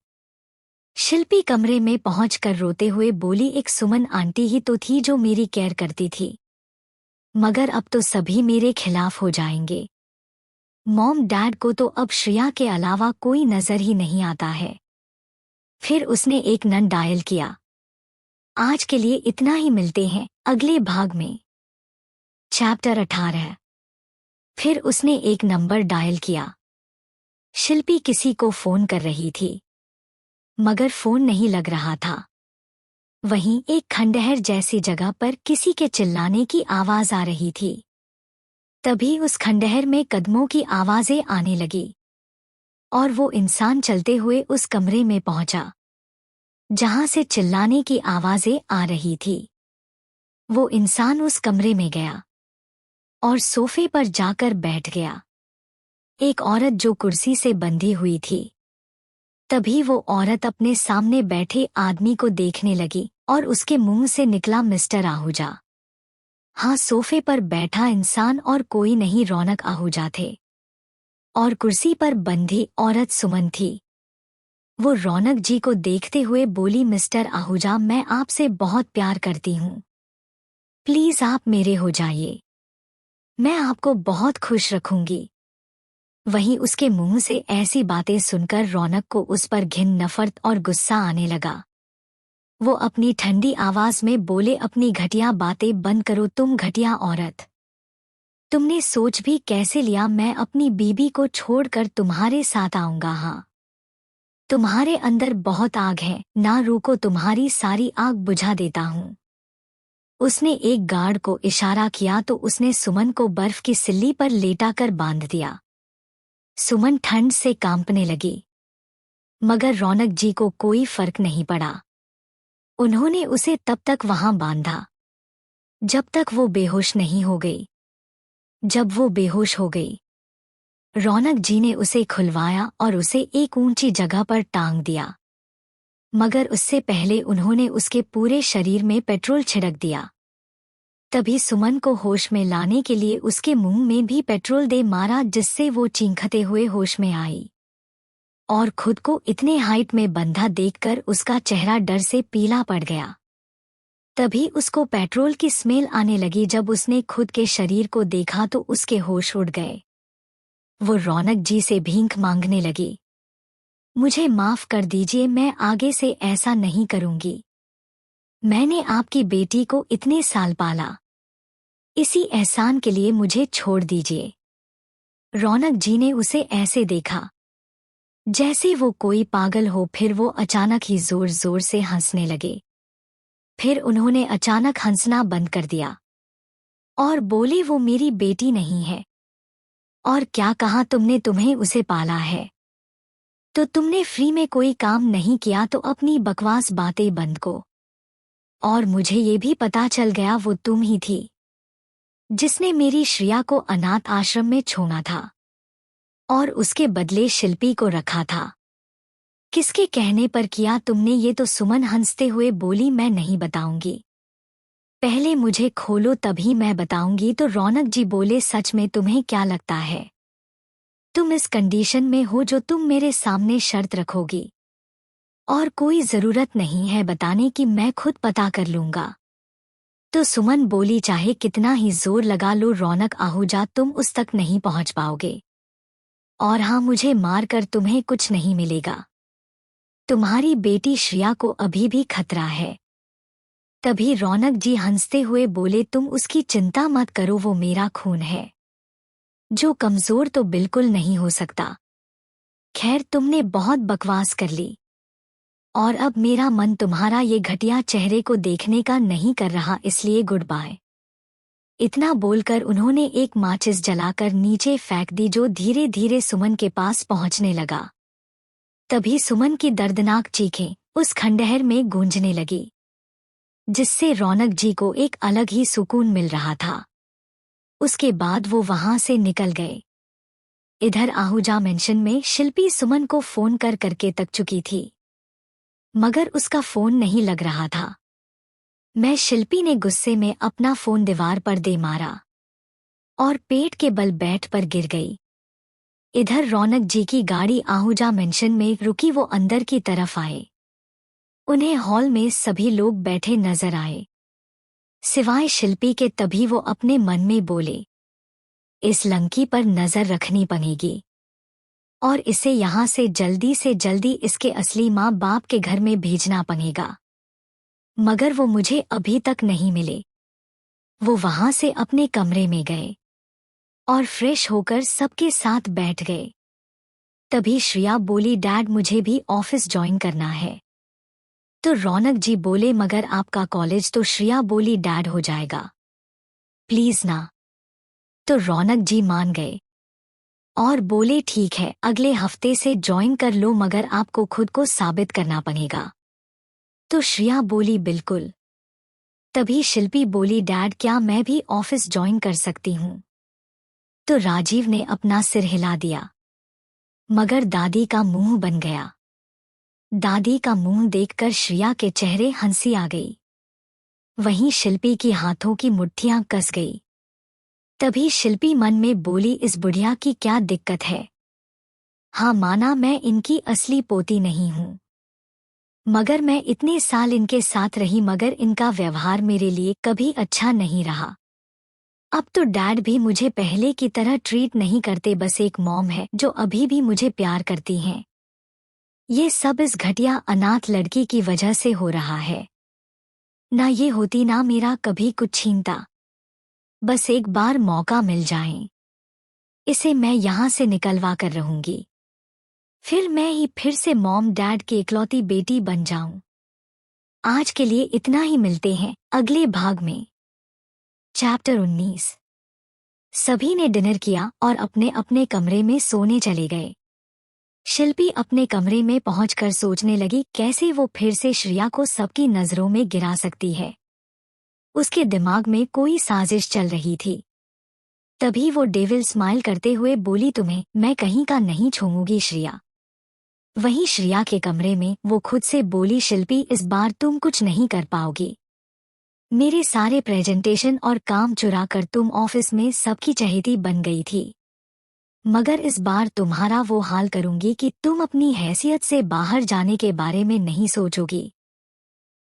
शिल्पी कमरे में पहुंचकर रोते हुए बोली, एक सुमन आंटी ही तो थी जो मेरी केयर करती थी, मगर अब तो सभी मेरे खिलाफ हो जाएंगे। मॉम डैड को तो अब श्रेया के अलावा कोई नजर ही नहीं आता है। फिर उसने एक नंबर डायल किया। आज के लिए इतना ही, मिलते हैं अगले भाग में। चैप्टर 18। फिर उसने एक नंबर डायल किया। शिल्पी किसी को फोन कर रही थी, मगर फोन नहीं लग रहा था। वहीं एक खंडहर जैसी जगह पर किसी के चिल्लाने की आवाज आ रही थी। तभी उस खंडहर में कदमों की आवाजें आने लगी और वो इंसान चलते हुए उस कमरे में पहुंचा जहां से चिल्लाने की आवाजें आ रही थी। वो इंसान उस कमरे में गया और सोफे पर जाकर बैठ गया। एक औरत जो कुर्सी से बंधी हुई थी। तभी वो औरत अपने सामने बैठे आदमी को देखने लगी और उसके मुंह से निकला, मिस्टर आहूजा। हाँ, सोफे पर बैठा इंसान और कोई नहीं, रौनक आहूजा थे और कुर्सी पर बंधी औरत सुमन थी। वो रौनक जी को देखते हुए बोली, मिस्टर आहूजा, मैं आपसे बहुत प्यार करती हूँ, प्लीज आप मेरे हो जाइए, मैं आपको बहुत खुश रखूंगी। वहीं उसके मुंह से ऐसी बातें सुनकर रौनक को उस पर घिन, नफरत और गुस्सा आने लगा। वो अपनी ठंडी आवाज में बोले, अपनी घटिया बातें बंद करो, तुम घटिया औरत। तुमने सोच भी कैसे लिया मैं अपनी बीबी को छोड़कर तुम्हारे साथ आऊंगा? हाँ, तुम्हारे अंदर बहुत आग है ना, रुको तुम्हारी सारी आग बुझा देता हूँ। उसने एक गार्ड को इशारा किया तो उसने सुमन को बर्फ की सिल्ली पर लेटाकर बांध दिया। सुमन ठंड से कांपने लगी, मगर रौनक जी को कोई फर्क नहीं पड़ा। उन्होंने उसे तब तक वहां बांधा जब तक वो बेहोश नहीं हो गई। जब वो बेहोश हो गई, रौनक जी ने उसे खुलवाया और उसे एक ऊंची जगह पर टांग दिया, मगर उससे पहले उन्होंने उसके पूरे शरीर में पेट्रोल छिड़क दिया। तभी सुमन को होश में लाने के लिए उसके मुंह में भी पेट्रोल दे मारा, जिससे वो चींखते हुए होश में आई और खुद को इतने हाइट में बंधा देखकर उसका चेहरा डर से पीला पड़ गया। तभी उसको पेट्रोल की स्मेल आने लगी। जब उसने खुद के शरीर को देखा तो उसके होश उड़ गए। वो रौनक जी से भीख मांगने लगी, मुझे माफ कर दीजिए, मैं आगे से ऐसा नहीं करूंगी। मैंने आपकी बेटी को इतने साल पाला, इसी एहसान के लिए मुझे छोड़ दीजिए। रौनक जी ने उसे ऐसे देखा जैसे वो कोई पागल हो। फिर वो अचानक ही जोर जोर से हंसने लगे। फिर उन्होंने अचानक हंसना बंद कर दिया और बोले, वो मेरी बेटी नहीं है। और क्या कहा तुमने? तुम्हें उसे पाला है तो तुमने फ्री में कोई काम नहीं किया, तो अपनी बकवास बातें बंद को। और मुझे ये भी पता चल गया वो तुम ही थी जिसने मेरी श्रेया को अनाथ आश्रम में छोड़ा था और उसके बदले शिल्पी को रखा था। किसके कहने पर किया तुमने ये? तो सुमन हंसते हुए बोली, मैं नहीं बताऊंगी, पहले मुझे खोलो तभी मैं बताऊंगी। तो रौनक जी बोले, सच में तुम्हें क्या लगता है तुम इस कंडीशन में हो जो तुम मेरे सामने शर्त रखोगी? और कोई जरूरत नहीं है बताने की, मैं खुद पता कर लूंगा। तो सुमन बोली, चाहे कितना ही जोर लगा लो रौनक आहूजा, तुम उस तक नहीं पहुंच पाओगे। और हाँ, मुझे मारकर तुम्हें कुछ नहीं मिलेगा। तुम्हारी बेटी श्रेया को अभी भी खतरा है। तभी रौनक जी हंसते हुए बोले, तुम उसकी चिंता मत करो, वो मेरा खून है जो कमजोर तो बिल्कुल नहीं हो सकता। खैर, तुमने बहुत बकवास कर ली और अब मेरा मन तुम्हारा ये घटिया चेहरे को देखने का नहीं कर रहा, इसलिए गुड बाय। इतना बोलकर उन्होंने एक माचिस जलाकर नीचे फेंक दी, जो धीरे धीरे सुमन के पास पहुंचने लगा। तभी सुमन की दर्दनाक चीखें उस खंडहर में गूंजने लगी, जिससे रौनक जी को एक अलग ही सुकून मिल रहा था। उसके बाद वो वहां से निकल गए। इधर आहूजा मेंशन में शिल्पी सुमन को फोन करके तक चुकी थी, मगर उसका फोन नहीं लग रहा था। मैं शिल्पी ने गुस्से में अपना फोन दीवार पर दे मारा और पेट के बल बेड पर गिर गई। इधर रौनक जी की गाड़ी आहूजा मेंशन में रुकी। वो अंदर की तरफ आए। उन्हें हॉल में सभी लोग बैठे नजर आए, सिवाय शिल्पी के। तभी वो अपने मन में बोले, इस लंकी पर नजर रखनी पड़ेगी और इसे यहाँ से जल्दी इसके असली माँ बाप के घर में भेजना पड़ेगा। मगर वो मुझे अभी तक नहीं मिले। वो वहां से अपने कमरे में गए और फ्रेश होकर सबके साथ बैठ गए। तभी श्रेया बोली, डैड मुझे भी ऑफिस ज्वाइन करना है। तो रौनक जी बोले, मगर आपका कॉलेज। तो श्रेया बोली, डैड हो जाएगा, प्लीज ना। तो रौनक जी मान गए और बोले, ठीक है, अगले हफ्ते से ज्वाइन कर लो, मगर आपको खुद को साबित करना पड़ेगा। तो श्रेया बोली, बिल्कुल। तभी शिल्पी बोली, डैड क्या मैं भी ऑफिस ज्वाइन कर सकती हूँ? तो राजीव ने अपना सिर हिला दिया, मगर दादी का मुंह बन गया। दादी का मुंह देखकर श्रेया के चेहरे हंसी आ गई। वहीं शिल्पी की हाथों की मुट्ठियां कस गई। तभी शिल्पी मन में बोली, इस बुढ़िया की क्या दिक्कत है? हाँ माना मैं इनकी असली पोती नहीं हूँ, मगर मैं इतने साल इनके साथ रही, मगर इनका व्यवहार मेरे लिए कभी अच्छा नहीं रहा। अब तो डैड भी मुझे पहले की तरह ट्रीट नहीं करते। बस एक मॉम है जो अभी भी मुझे प्यार करती हैं। ये सब इस घटिया अनाथ लड़की की वजह से हो रहा है। ना ये होती ना मेरा कभी कुछ छीनता। बस एक बार मौका मिल जाए, इसे मैं यहाँ से निकलवा कर रहूंगी। फिर मैं ही फिर से मॉम डैड की इकलौती बेटी बन जाऊं। आज के लिए इतना ही, मिलते हैं अगले भाग में। चैप्टर 19। सभी ने डिनर किया और अपने अपने कमरे में सोने चले गए। शिल्पी अपने कमरे में पहुंचकर सोचने लगी कैसे वो फिर से श्रेया को सबकी नजरों में गिरा सकती है। उसके दिमाग में कोई साजिश चल रही थी। तभी वो डेविल स्माइल करते हुए बोली, तुम्हें मैं कहीं का नहीं छोड़ूंगी श्रेया। वहीं श्रेया के कमरे में वो खुद से बोली, शिल्पी इस बार तुम कुछ नहीं कर पाओगी। मेरे सारे प्रेजेंटेशन और काम चुरा कर तुम ऑफिस में सबकी चहेती बन गई थी, मगर इस बार तुम्हारा वो हाल करूंगी कि तुम अपनी हैसियत से बाहर जाने के बारे में नहीं सोचोगी।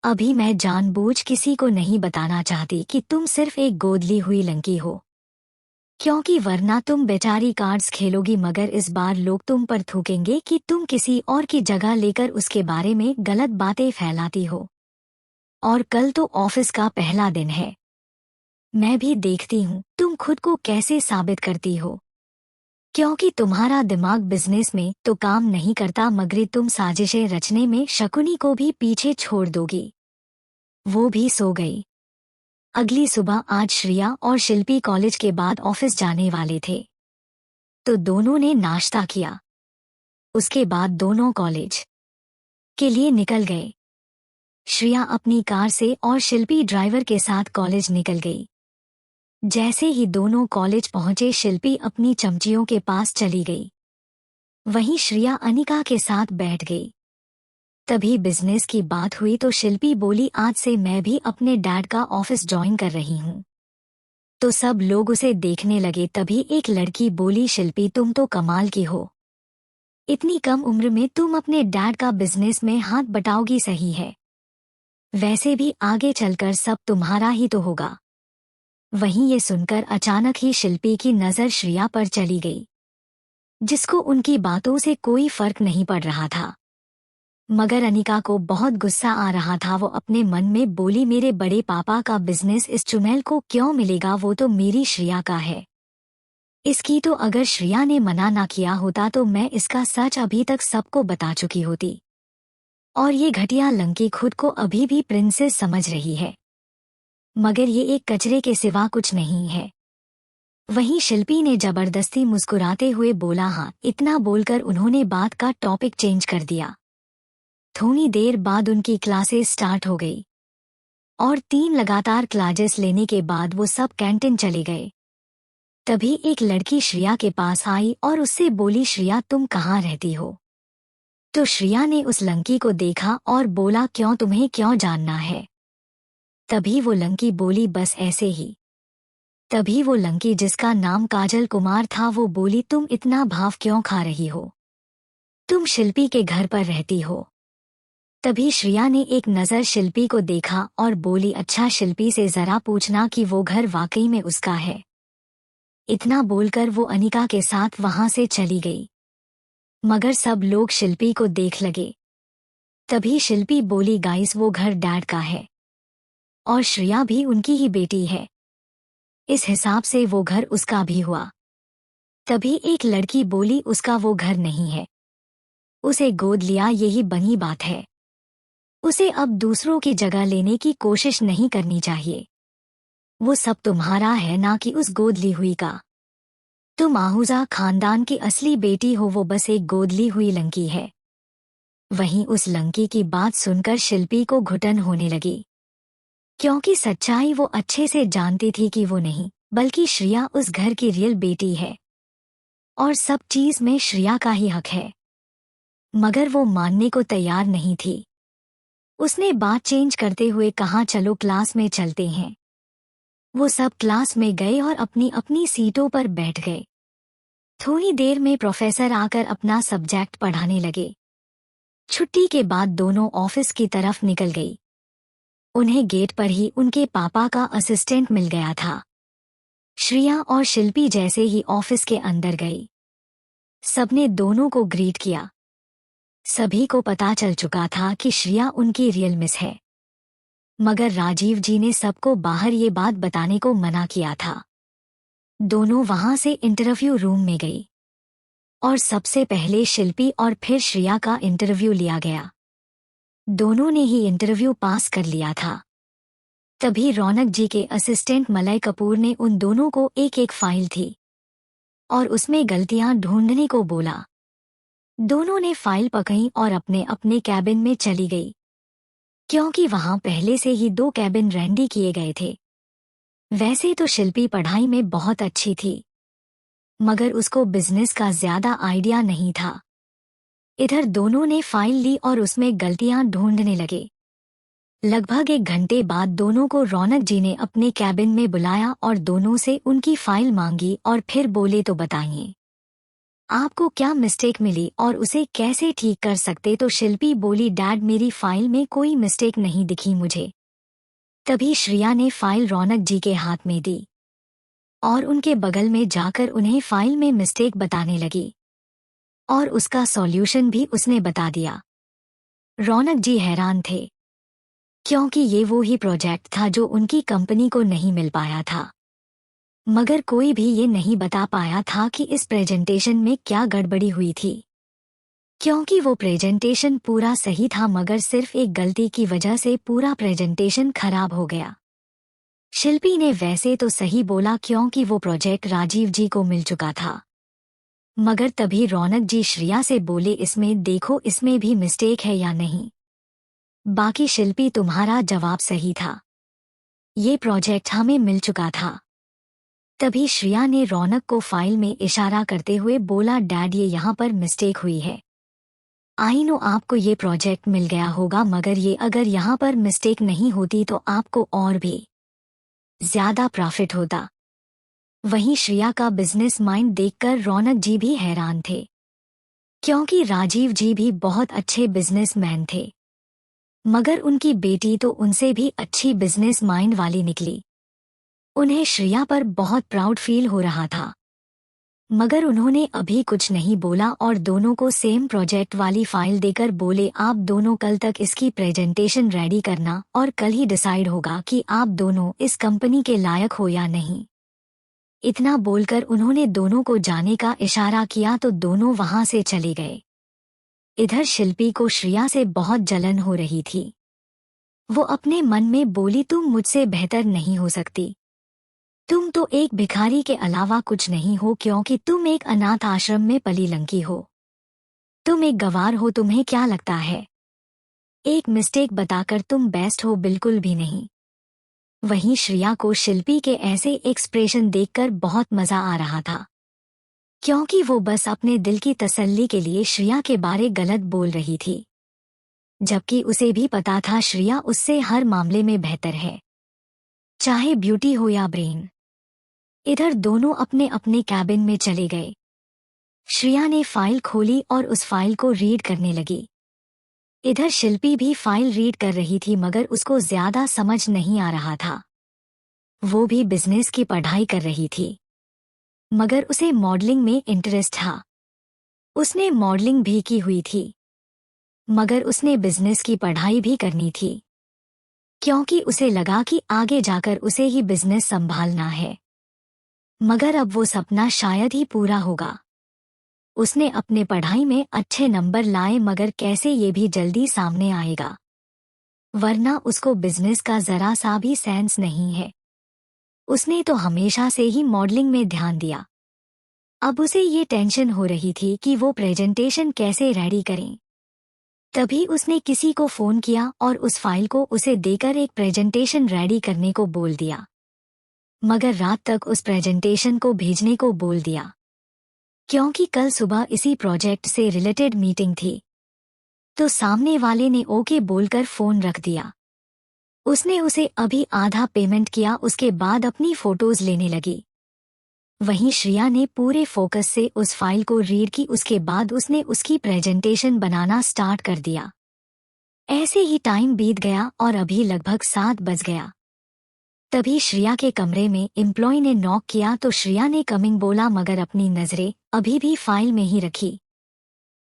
अभी मैं जानबूझ किसी को नहीं बताना चाहती कि तुम सिर्फ एक गोद ली हुई लंकी हो, क्योंकि वरना तुम बेचारी कार्ड्स खेलोगी, मगर इस बार लोग तुम पर थूकेंगे कि तुम किसी और की जगह लेकर उसके बारे में गलत बातें फैलाती हो। और कल तो ऑफिस का पहला दिन है। मैं भी देखती हूँ तुम खुद को कैसे साबित करती हो, क्योंकि तुम्हारा दिमाग बिजनेस में तो काम नहीं करता, मगर तुम साजिशें रचने में शकुनी को भी पीछे छोड़ दोगी। वो भी सो गई। अगली सुबह आज श्रेया और शिल्पी कॉलेज के बाद ऑफिस जाने वाले थे, तो दोनों ने नाश्ता किया। उसके बाद दोनों कॉलेज के लिए निकल गए। श्रेया अपनी कार से और शिल्पी ड्राइवर के साथ कॉलेज निकल गई। जैसे ही दोनों कॉलेज पहुंचे, शिल्पी अपनी चमचियों के पास चली गई। वहीं श्रेया अनिका के साथ बैठ गई। तभी बिजनेस की बात हुई तो शिल्पी बोली, आज से मैं भी अपने डैड का ऑफिस ज्वाइन कर रही हूँ। तो सब लोग उसे देखने लगे। तभी एक लड़की बोली, शिल्पी तुम तो कमाल की हो, इतनी कम उम्र में तुम अपने डैड का बिजनेस में हाथ बटाओगी। सही है, वैसे भी आगे चलकर सब तुम्हारा ही तो होगा। वहीं ये सुनकर अचानक ही शिल्पी की नज़र श्रेया पर चली गई, जिसको उनकी बातों से कोई फर्क नहीं पड़ रहा था। मगर अनिका को बहुत गुस्सा आ रहा था। वो अपने मन में बोली, मेरे बड़े पापा का बिजनेस इस चुड़ैल को क्यों मिलेगा? वो तो मेरी श्रेया का है। इसकी तो अगर श्रेया ने मना ना किया होता तो मैं इसका सच अभी तक सबको बता चुकी होती। और ये घटिया लंकी खुद को अभी भी प्रिंसेस समझ रही है, मगर ये एक कचरे के सिवा कुछ नहीं है। वहीं शिल्पी ने जबरदस्ती मुस्कुराते हुए बोला, हाँ। इतना बोलकर उन्होंने बात का टॉपिक चेंज कर दिया। थोड़ी देर बाद उनकी क्लासेस स्टार्ट हो गई और 3 लगातार क्लासेस लेने के बाद वो सब कैंटीन चले गए। तभी एक लड़की श्रेया के पास आई और उससे बोली, श्रेया तुम कहाँ रहती हो? तो श्रेया ने उस लड़की को देखा और बोला, क्यों, तुम्हें क्यों जानना है? तभी वो लड़की बोली, बस ऐसे ही। तभी वो लड़की जिसका नाम काजल कुमार था वो बोली, तुम इतना भाव क्यों खा रही हो? तुम शिल्पी के घर पर रहती हो। तभी श्रेया ने एक नज़र शिल्पी को देखा और बोली, अच्छा शिल्पी से जरा पूछना कि वो घर वाकई में उसका है। इतना बोलकर वो अनिका के साथ वहां से चली गई। मगर सब लोग शिल्पी को देख लगे। तभी शिल्पी बोली, गाइस वो घर डैड का है और श्रेया भी उनकी ही बेटी है, इस हिसाब से वो घर उसका भी हुआ। तभी एक लड़की बोली, उसका वो घर नहीं है, उसे गोद लिया यही बनी बात है। उसे अब दूसरों की जगह लेने की कोशिश नहीं करनी चाहिए। वो सब तुम्हारा है ना कि उस गोद ली हुई का। तुम आहूजा खानदान की असली बेटी हो, वो बस एक गोद ली हुई लड़की है। वहीं उस लड़की की बात सुनकर शिल्पी को घुटन होने लगी, क्योंकि सच्चाई वो अच्छे से जानती थी कि वो नहीं बल्कि श्रेया उस घर की रियल बेटी है और सब चीज में श्रेया का ही हक है। मगर वो मानने को तैयार नहीं थी। उसने बात चेंज करते हुए कहा, चलो क्लास में चलते हैं। वो सब क्लास में गए और अपनी अपनी सीटों पर बैठ गए। थोड़ी देर में प्रोफेसर आकर अपना सब्जेक्ट पढ़ाने लगे। छुट्टी के बाद दोनों ऑफिस की तरफ निकल गई। उन्हें गेट पर ही उनके पापा का असिस्टेंट मिल गया था। श्रेया और शिल्पी जैसे ही ऑफिस के अंदर गई, सबने दोनों को ग्रीट किया। सभी को पता चल चुका था कि श्रेया उनकी रियल मिस है, मगर राजीव जी ने सबको बाहर ये बात बताने को मना किया था। दोनों वहां से इंटरव्यू रूम में गई और सबसे पहले शिल्पी और फिर श्रेया का इंटरव्यू लिया गया। दोनों ने ही इंटरव्यू पास कर लिया था। तभी रौनक जी के असिस्टेंट मलय कपूर ने उन दोनों को एक एक फाइल थी और उसमें गलतियां ढूंढने को बोला। दोनों ने फाइल पकड़ी और अपने अपने कैबिन में चली गई, क्योंकि वहां पहले से ही 2 कैबिन रेडी किए गए थे। वैसे तो शिल्पी पढ़ाई में बहुत अच्छी थी, मगर उसको बिजनेस का ज्यादा आइडिया नहीं था। इधर दोनों ने फाइल ली और उसमें गलतियां ढूंढने लगे। लगभग 1 घंटे बाद दोनों को रौनक जी ने अपने कैबिन में बुलाया और दोनों से उनकी फाइल मांगी और फिर बोले, तो बताइए आपको क्या मिस्टेक मिली और उसे कैसे ठीक कर सकते? तो शिल्पी बोली, डैड मेरी फाइल में कोई मिस्टेक नहीं दिखी मुझे। तभी श्रेया ने फाइल रौनक जी के हाथ में दी और उनके बगल में जाकर उन्हें फाइल में मिस्टेक बताने लगी और उसका सॉल्यूशन भी उसने बता दिया। रौनक जी हैरान थे, क्योंकि ये वो ही प्रोजेक्ट था जो उनकी कंपनी को नहीं मिल पाया था। मगर कोई भी ये नहीं बता पाया था कि इस प्रेजेंटेशन में क्या गड़बड़ी हुई थी, क्योंकि वो प्रेजेंटेशन पूरा सही था मगर सिर्फ एक गलती की वजह से पूरा प्रेजेंटेशन खराब हो गया। शिल्पी ने वैसे तो सही बोला क्योंकि वो प्रोजेक्ट राजीव जी को मिल चुका था, मगर तभी रौनक जी श्रेया से बोले, इसमें देखो इसमें भी मिस्टेक है या नहीं। बाकी शिल्पी तुम्हारा जवाब सही था, ये प्रोजेक्ट हमें मिल चुका था। तभी श्रेया ने रौनक को फाइल में इशारा करते हुए बोला, डैड ये यहाँ पर मिस्टेक हुई है। आई नो आपको ये प्रोजेक्ट मिल गया होगा, मगर ये अगर यहाँ पर मिस्टेक नहीं होती तो आपको और भी ज्यादा प्रॉफिट होता। वहीं श्रेया का बिजनेस माइंड देखकर रौनक जी भी हैरान थे, क्योंकि राजीव जी भी बहुत अच्छे बिजनेसमैन थे, मगर उनकी बेटी तो उनसे भी अच्छी बिजनेस माइंड वाली निकली। उन्हें श्रेया पर बहुत प्राउड फील हो रहा था, मगर उन्होंने अभी कुछ नहीं बोला और दोनों को सेम प्रोजेक्ट वाली फाइल देकर बोले, आप दोनों कल तक इसकी प्रेजेंटेशन रेडी करना और कल ही डिसाइड होगा कि आप दोनों इस कंपनी के लायक हो या नहीं। इतना बोलकर उन्होंने दोनों को जाने का इशारा किया तो दोनों वहां से चले गए। इधर शिल्पी को श्रेया से बहुत जलन हो रही थी। वो अपने मन में बोली, तुम मुझसे बेहतर नहीं हो सकती। तुम तो एक भिखारी के अलावा कुछ नहीं हो, क्योंकि तुम एक अनाथ आश्रम में पली लड़की हो। तुम एक गंवार हो, तुम्हें क्या लगता है एक मिस्टेक बताकर तुम बेस्ट हो बिल्कुल भी नहीं। वहीं श्रिया को शिल्पी के ऐसे एक्सप्रेशन देखकर बहुत मजा आ रहा था, क्योंकि वो बस अपने दिल की तसल्ली के लिए श्रिया के बारे गलत बोल रही थी, जबकि उसे भी पता था श्रिया उससे हर मामले में बेहतर है, चाहे ब्यूटी हो या ब्रेन। इधर दोनों अपने अपने कैबिन में चले गए। श्रिया ने फाइल खोली और उस फाइल को रीड करने लगी। इधर शिल्पी भी फाइल रीड कर रही थी, मगर उसको ज्यादा समझ नहीं आ रहा था। वो भी बिजनेस की पढ़ाई कर रही थी, मगर उसे मॉडलिंग में इंटरेस्ट था। उसने मॉडलिंग भी की हुई थी, मगर उसने बिजनेस की पढ़ाई भी करनी थी, क्योंकि उसे लगा कि आगे जाकर उसे ही बिजनेस संभालना है। मगर अब वो सपना शायद ही पूरा होगा। उसने अपने पढ़ाई में अच्छे नंबर लाए, मगर कैसे ये भी जल्दी सामने आएगा, वरना उसको बिजनेस का जरा सा भी सेंस नहीं है। उसने तो हमेशा से ही मॉडलिंग में ध्यान दिया। अब उसे ये टेंशन हो रही थी कि वो प्रेजेंटेशन कैसे रेडी करें। तभी उसने किसी को फोन किया और उस फाइल को उसे देकर एक प्रेजेंटेशन रेडी करने को बोल दिया, मगर रात तक उस प्रेजेंटेशन को भेजने को बोल दिया, क्योंकि कल सुबह इसी प्रोजेक्ट से रिलेटेड मीटिंग थी। तो सामने वाले ने ओके बोलकर फोन रख दिया। उसने उसे अभी आधा पेमेंट किया, उसके बाद अपनी फोटोज लेने लगी। वहीं श्रिया ने पूरे फोकस से उस फाइल को रीड की, उसके बाद उसने उसकी प्रेजेंटेशन बनाना स्टार्ट कर दिया। ऐसे ही टाइम बीत गया और अभी लगभग 7 बज गया। तभी श्रिया के कमरे में एम्प्लॉय ने नॉक किया, तो श्रिया ने कमिंग बोला, मगर अपनी नजरें अभी भी फाइल में ही रखी।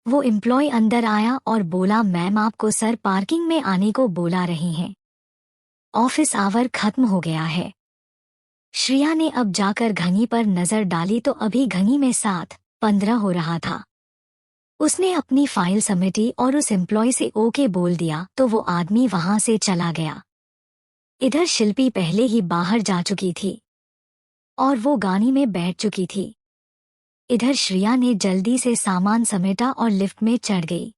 वो एम्प्लॉय अंदर आया और बोला, मैम आपको सर पार्किंग में आने को बोला रहे हैं, ऑफिस आवर खत्म हो गया है। श्रिया ने अब जाकर घनी पर नजर डाली तो अभी घनी में 7:15 हो रहा था। उसने अपनी फाइल समेटी और उस एम्प्लॉय से ओके बोल दिया, तो वो आदमी वहां से चला गया। इधर शिल्पी पहले ही बाहर जा चुकी थी और वो गाड़ी में बैठ चुकी थी। इधर श्रिया ने जल्दी से सामान समेटा और लिफ्ट में चढ़ गई।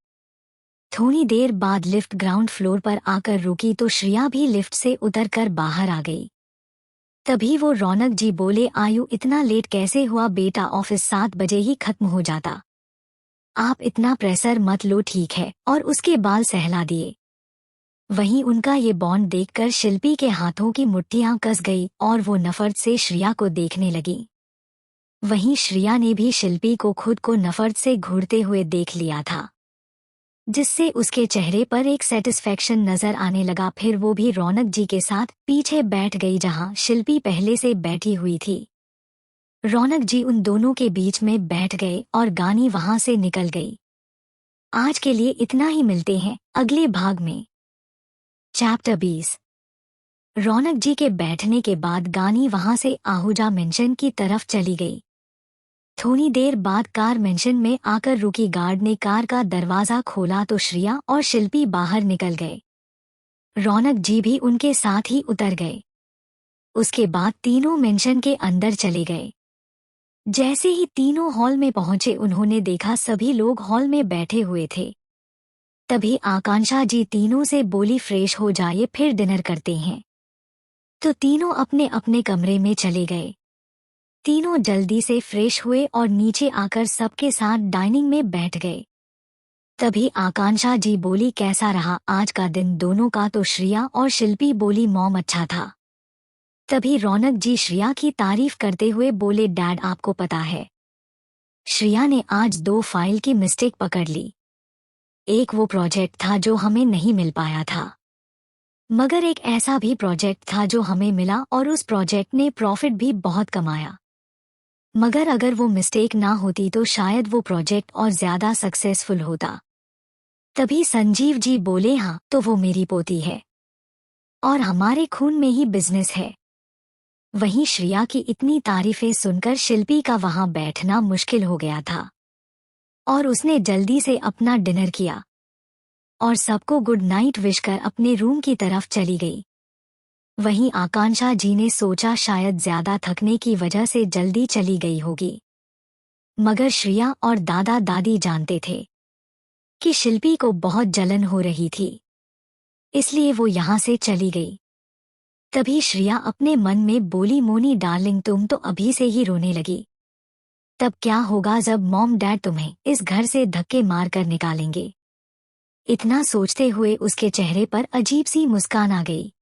थोड़ी देर बाद लिफ्ट ग्राउंड फ्लोर पर आकर रुकी, तो श्रिया भी लिफ्ट से उतरकर बाहर आ गई। तभी वो रौनक जी बोले, आयु इतना लेट कैसे हुआ बेटा, ऑफिस 7 बजे ही खत्म हो जाता, आप इतना प्रेशर मत लो, ठीक है, और उसके बाल सहला दिए। वहीं उनका ये बॉन्ड देखकर शिल्पी के हाथों की मुट्ठियां कस गई और वो नफरत से श्रिया को देखने लगी। वहीं श्रिया ने भी शिल्पी को खुद को नफरत से घूरते हुए देख लिया था, जिससे उसके चेहरे पर एक सेटिस्फैक्शन नजर आने लगा। फिर वो भी रौनक जी के साथ पीछे बैठ गई, जहां शिल्पी पहले से बैठी हुई थी। रौनक जी उन दोनों के बीच में बैठ गए और गानी वहां से निकल गई। आज के लिए इतना ही, मिलते हैं अगले भाग में। चैप्टर 20। रौनक जी के बैठने के बाद गानी वहां से आहूजा मेंशन की तरफ चली गई। थोड़ी देर बाद कार मेंशन में आकर रुकी। गार्ड ने कार का दरवाजा खोला तो श्रिया और शिल्पी बाहर निकल गए। रौनक जी भी उनके साथ ही उतर गए। उसके बाद तीनों मेंशन के अंदर चले गए। जैसे ही तीनों हॉल में पहुंचे, उन्होंने देखा सभी लोग हॉल में बैठे हुए थे। तभी आकांक्षा जी तीनों से बोली, फ्रेश हो जाइए, फिर डिनर करते हैं। तो तीनों अपने अपने कमरे में चले गए। तीनों जल्दी से फ्रेश हुए और नीचे आकर सबके साथ डाइनिंग में बैठ गए। तभी आकांक्षा जी बोली, कैसा रहा आज का दिन दोनों का? तो श्रिया और शिल्पी बोली, मॉम अच्छा था। तभी रौनक जी श्रिया की तारीफ करते हुए बोले, डैड आपको पता है, श्रिया ने आज 2 फाइल की मिस्टेक पकड़ ली। एक वो प्रोजेक्ट था जो हमें नहीं मिल पाया था, मगर एक ऐसा भी प्रोजेक्ट था जो हमें मिला और उस प्रोजेक्ट ने प्रॉफिट भी बहुत कमाया। मगर अगर वो मिस्टेक ना होती तो शायद वो प्रोजेक्ट और ज्यादा सक्सेसफुल होता। तभी संजीव जी बोले, हाँ तो वो मेरी पोती है और हमारे खून में ही बिजनेस है। वहीं श्रिया की इतनी तारीफें सुनकर शिल्पी का वहां बैठना मुश्किल हो गया था और उसने जल्दी से अपना डिनर किया और सबको गुड नाइट विश कर अपने रूम की तरफ चली गई। वहीं आकांक्षा जी ने सोचा शायद ज्यादा थकने की वजह से जल्दी चली गई होगी, मगर श्रिया और दादा दादी जानते थे कि शिल्पी को बहुत जलन हो रही थी। इसलिए वो यहाँ से चली गई। तभी श्रिया अपने मन में बोली, मोनी डार्लिंग, तुम तो अभी से ही रोने लगी। तब क्या होगा जब मॉम डैड तुम्हें इस घर से धक्के मार कर निकालेंगे। इतना सोचते हुए उसके चेहरे पर अजीब सी मुस्कान आ गई।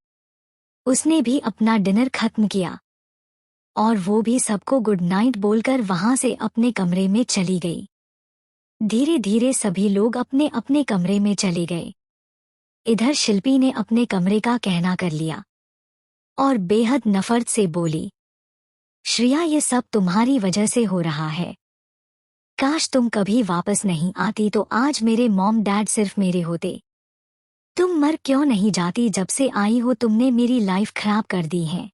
उसने भी अपना डिनर खत्म किया और वो भी सबको गुड नाइट बोलकर वहां से अपने कमरे में चली गई। धीरे धीरे सभी लोग अपने अपने कमरे में चले गए। इधर शिल्पी ने अपने कमरे का कहना कर लिया और बेहद नफरत से बोली, श्रिया, ये सब तुम्हारी वजह से हो रहा है। काश तुम कभी वापस नहीं आती तो आज मेरे मॉम डैड सिर्फ मेरे होते। तुम मर क्यों नहीं जाती? जब से आई हो तुमने मेरी लाइफ खराब कर दी है।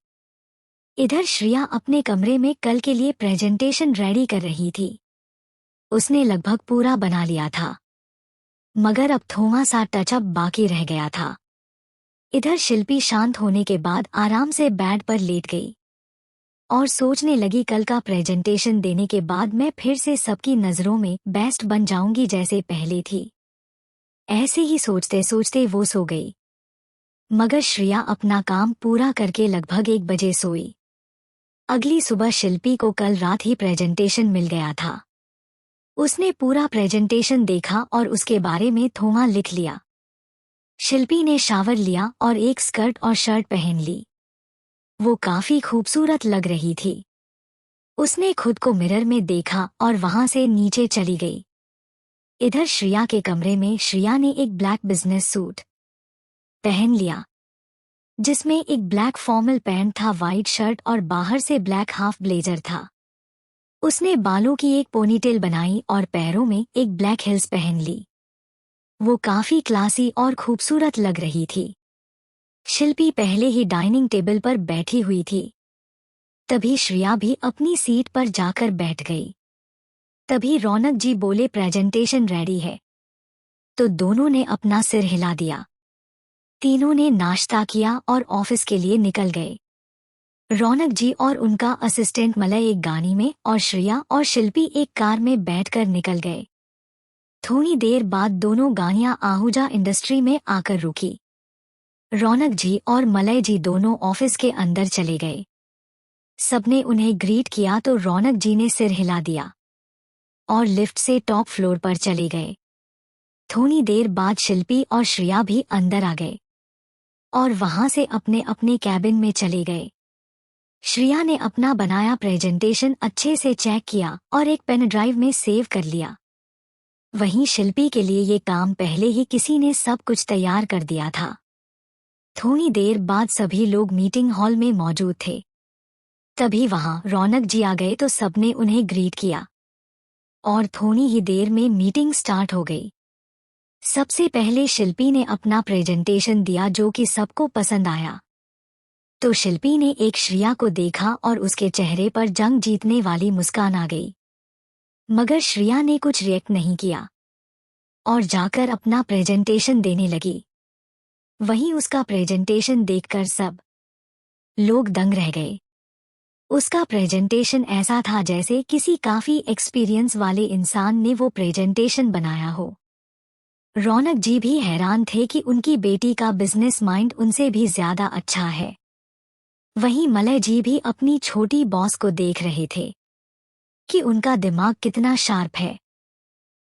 इधर श्रिया अपने कमरे में कल के लिए प्रेजेंटेशन रेडी कर रही थी। उसने लगभग पूरा बना लिया था, मगर अब थोड़ा सा टचअप बाकी रह गया था। इधर शिल्पी शांत होने के बाद आराम से बेड पर लेट गई और सोचने लगी, कल का प्रेजेंटेशन देने के बाद मैं फिर से सबकी नज़रों में बेस्ट बन जाऊंगी जैसे पहले थी। ऐसे ही सोचते सोचते वो सो गई। मगर श्रिया अपना काम पूरा करके लगभग 1 बजे सोई। अगली सुबह शिल्पी को कल रात ही प्रेजेंटेशन मिल गया था। उसने पूरा प्रेजेंटेशन देखा और उसके बारे में थोड़ा लिख लिया। शिल्पी ने शावर लिया और एक स्कर्ट और शर्ट पहन ली। वो काफी खूबसूरत लग रही थी। उसने खुद को मिरर में देखा और वहां से नीचे चली गई। इधर श्रिया के कमरे में श्रिया ने एक ब्लैक बिजनेस सूट पहन लिया, जिसमें एक ब्लैक फॉर्मल पैंट था, वाइट शर्ट और बाहर से ब्लैक हाफ ब्लेजर था। उसने बालों की एक पोनीटेल बनाई और पैरों में एक ब्लैक हिल्स पहन ली। वो काफी क्लासी और खूबसूरत लग रही थी। शिल्पी पहले ही डाइनिंग टेबल पर बैठी हुई थी। तभी श्रिया भी अपनी सीट पर जाकर बैठ गई। तभी रौनक जी बोले, प्रेजेंटेशन रेडी है। तो दोनों ने अपना सिर हिला दिया। तीनों ने नाश्ता किया और ऑफिस के लिए निकल गए। रौनक जी और उनका असिस्टेंट मलय एक गाड़ी में और श्रिया और शिल्पी एक कार में बैठकर निकल गए। थोड़ी देर बाद दोनों गाड़ियां आहूजा इंडस्ट्री में आकर रुकी। रौनक जी और मलय जी दोनों ऑफिस के अंदर चले गए। सबने उन्हें ग्रीट किया तो रौनक जी ने सिर हिला दिया और लिफ्ट से टॉप फ्लोर पर चले गए। थोड़ी देर बाद शिल्पी और श्रिया भी अंदर आ गए और वहां से अपने अपने कैबिन में चले गए। श्रिया ने अपना बनाया प्रेजेंटेशन अच्छे से चेक किया और एक पेन ड्राइव में सेव कर लिया। वहीं शिल्पी के लिए ये काम पहले ही किसी ने सब कुछ तैयार कर दिया था। थोड़ी देर बाद सभी लोग मीटिंग हॉल में मौजूद थे। तभी वहां रौनक जी आ गए तो सबने उन्हें ग्रीट किया और थोड़ी ही देर में मीटिंग स्टार्ट हो गई। सबसे पहले शिल्पी ने अपना प्रेजेंटेशन दिया जो कि सबको पसंद आया। तो शिल्पी ने एक श्रिया को देखा और उसके चेहरे पर जंग जीतने वाली मुस्कान आ गई। मगर श्रिया ने कुछ रिएक्ट नहीं किया और जाकर अपना प्रेजेंटेशन देने लगी। वहीं उसका प्रेजेंटेशन देखकर सब लोग दंग रह गए। उसका प्रेजेंटेशन ऐसा था जैसे किसी काफी एक्सपीरियंस वाले इंसान ने वो प्रेजेंटेशन बनाया हो। रौनक जी भी हैरान थे कि उनकी बेटी का बिजनेस माइंड उनसे भी ज्यादा अच्छा है। वहीं मलय जी भी अपनी छोटी बॉस को देख रहे थे कि उनका दिमाग कितना शार्प है।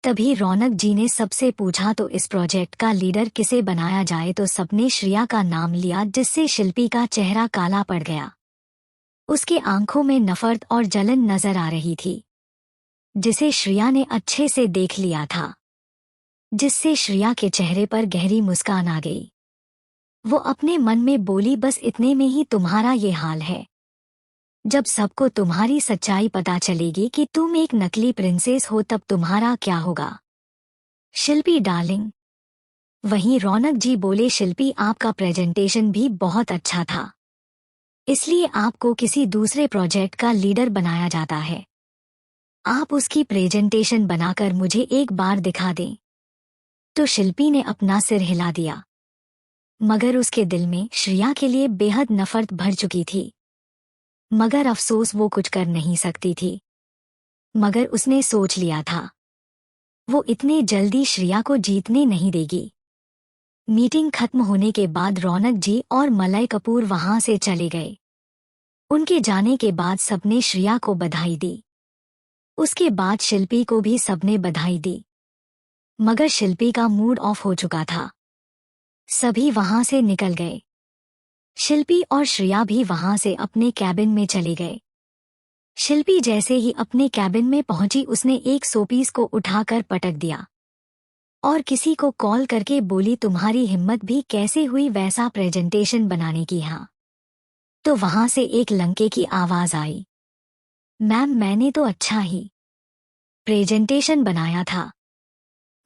तभी रौनक जी ने सबसे पूछा, तो इस प्रोजेक्ट का लीडर किसे बनाया जाए? तो सबने श्रिया का नाम लिया, जिससे शिल्पी का चेहरा काला पड़ गया। उसके आंखों में नफरत और जलन नजर आ रही थी, जिसे श्रिया ने अच्छे से देख लिया था, जिससे श्रिया के चेहरे पर गहरी मुस्कान आ गई। वो अपने मन में बोली, बस इतने में ही तुम्हारा ये हाल है। जब सबको तुम्हारी सच्चाई पता चलेगी कि तुम एक नकली प्रिंसेस हो, तब तुम्हारा क्या होगा? शिल्पी डार्लिंग। वहीं रौनक जी बोले, शिल्पी, आपका प्रेजेंटेशन भी बहुत अच्छा था, इसलिए आपको किसी दूसरे प्रोजेक्ट का लीडर बनाया जाता है। आप उसकी प्रेजेंटेशन बनाकर मुझे एक बार दिखा दें। तो शिल्पी ने अपना सिर हिला दिया, मगर उसके दिल में श्रिया के लिए बेहद नफरत भर चुकी थी। मगर अफसोस वो कुछ कर नहीं सकती थी। मगर उसने सोच लिया था, वो इतने जल्दी श्रिया को जीतने नहीं देगी। मीटिंग खत्म होने के बाद रौनक जी और मलय कपूर वहां से चले गए। उनके जाने के बाद सबने श्रिया को बधाई दी। उसके बाद शिल्पी को भी सबने बधाई दी, मगर शिल्पी का मूड ऑफ हो चुका था। सभी वहां से निकल गए। शिल्पी और श्रिया भी वहां से अपने कैबिन में चले गए। शिल्पी जैसे ही अपने कैबिन में पहुंची उसने एक शोपीस को उठाकर पटक दिया और किसी को कॉल करके बोली, तुम्हारी हिम्मत भी कैसे हुई वैसा प्रेजेंटेशन बनाने की। हाँ, तो वहां से एक लंके की आवाज आई, मैम मैंने तो अच्छा ही प्रेजेंटेशन बनाया था,